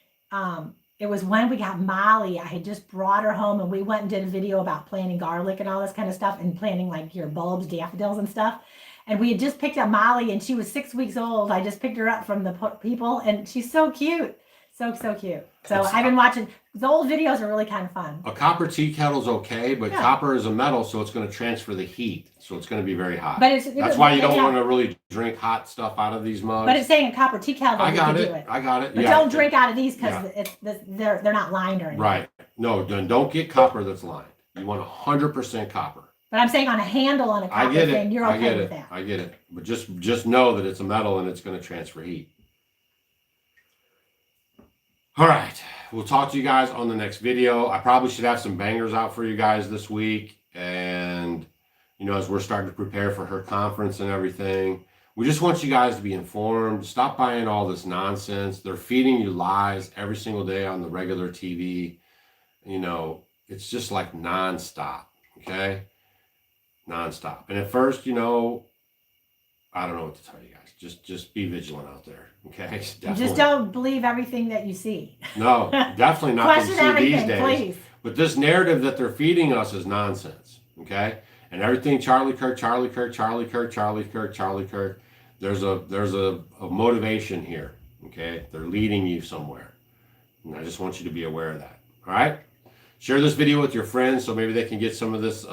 it was when we got Molly. I had just brought her home, and we went and did a video about planting garlic and all this kind of stuff, and planting like your bulbs, daffodils and stuff. And we had just picked up Molly, and she was 6 weeks old. I just picked her up from the people, and she's so cute. So cute. So I've been watching. The old videos are really kind of fun. A copper tea kettle's okay, but copper is a metal, so it's going to transfer the heat. So it's going to be very hot. But that's why you don't want to really drink hot stuff out of these mugs. But it's saying a copper tea kettle. I got it. But don't drink out of these because they're not lined or anything. Right. No, don't get copper that's lined. You want 100% copper. But I'm saying on a handle on a copper I get thing, it. you're I okay get with it. that. I get it. But just know that it's a metal and it's going to transfer heat. All right. We'll talk to you guys on the next video. I probably should have some bangers out for you guys this week. And, you know, as we're starting to prepare for her conference and everything, we just want you guys to be informed. Stop buying all this nonsense. They're feeding you lies every single day on the regular TV. You know, it's just like nonstop. Okay? Nonstop. And at first, you know, I don't know what to tell you guys. Just be vigilant out there. Okay? Definitely. Just don't believe everything that you see. No, definitely not what you Question see these everything, days. please. But this narrative that they're feeding us is nonsense. Okay? And everything Charlie Kirk, Charlie Kirk, Charlie Kirk, Charlie Kirk, Charlie Kirk. There's a motivation here. Okay? They're leading you somewhere. And I just want you to be aware of that. All right? Share this video with your friends so maybe they can get some of this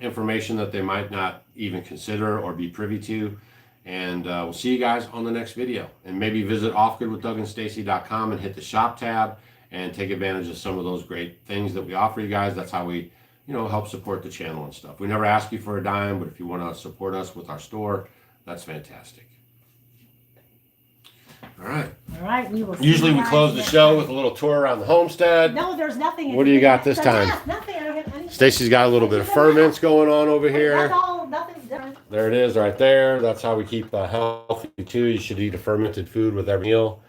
information that they might not even consider or be privy to. And we'll see you guys on the next video. And maybe visit offgoodwithdouganstacy.com and hit the shop tab and take advantage of some of those great things that we offer you guys. That's how we, you know, help support the channel and stuff. We never ask you for a dime, but if you want to support us with our store, that's fantastic. All right. All right, we will see Usually you we guys close the next show time. with a little tour around the homestead. No, there's nothing. What do you got this time? Nothing. I don't have anything. Stacy's got a little bit of ferments going on over here. That's all. Nothing's different. There it is right there. That's how we keep healthy too. You should eat a fermented food with every meal.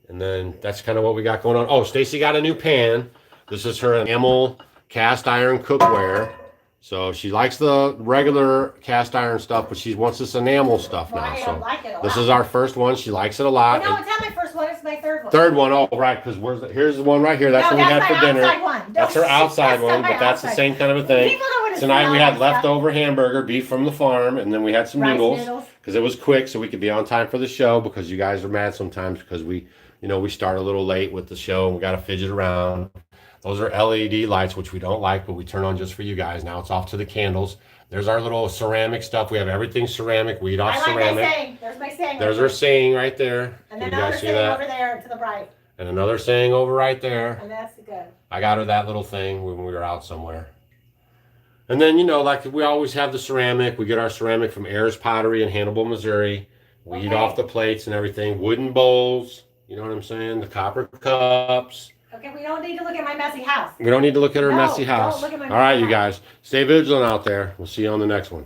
And then that's kind of what we got going on. Oh, Stacy got a new pan. This is her enamel cast iron cookware. So she likes the regular cast iron stuff, but she wants this enamel stuff Well, now. I So like it a this lot. is our first one. She likes it a lot. No, And it's not my first one. It's my third one. third one, oh right, because here's the one right here. That's No, what we had that's for my dinner. outside one. That's her outside one, my but that's the outside. same kind of a thing. People don't want to Tonight see we all had that stuff. leftover hamburger, beef from the farm, and then we had some Rice noodles because it was quick, so we could be on time for the show. Because you guys are mad sometimes because we start a little late with the show and we got to fidget around. Those are LED lights, which we don't like, but we turn on just for you guys. Now it's off to the candles. There's our little ceramic stuff. We have everything ceramic. We eat off I like ceramic. my saying. There's my saying. There's our saying right there. And Can then you another guys see saying that? over there to the right. And another saying over right there. And that's good. I got her that little thing when we were out somewhere. And then, like we always have the ceramic. We get our ceramic from Ayers Pottery in Hannibal, Missouri. We eat off the plates and everything. Wooden bowls. You know what I'm saying? The copper cups. Okay, we don't need to look at my messy house. We don't need to look at her No, messy don't house. look at my All right, messy you house. guys. Stay vigilant out there. We'll see you on the next one.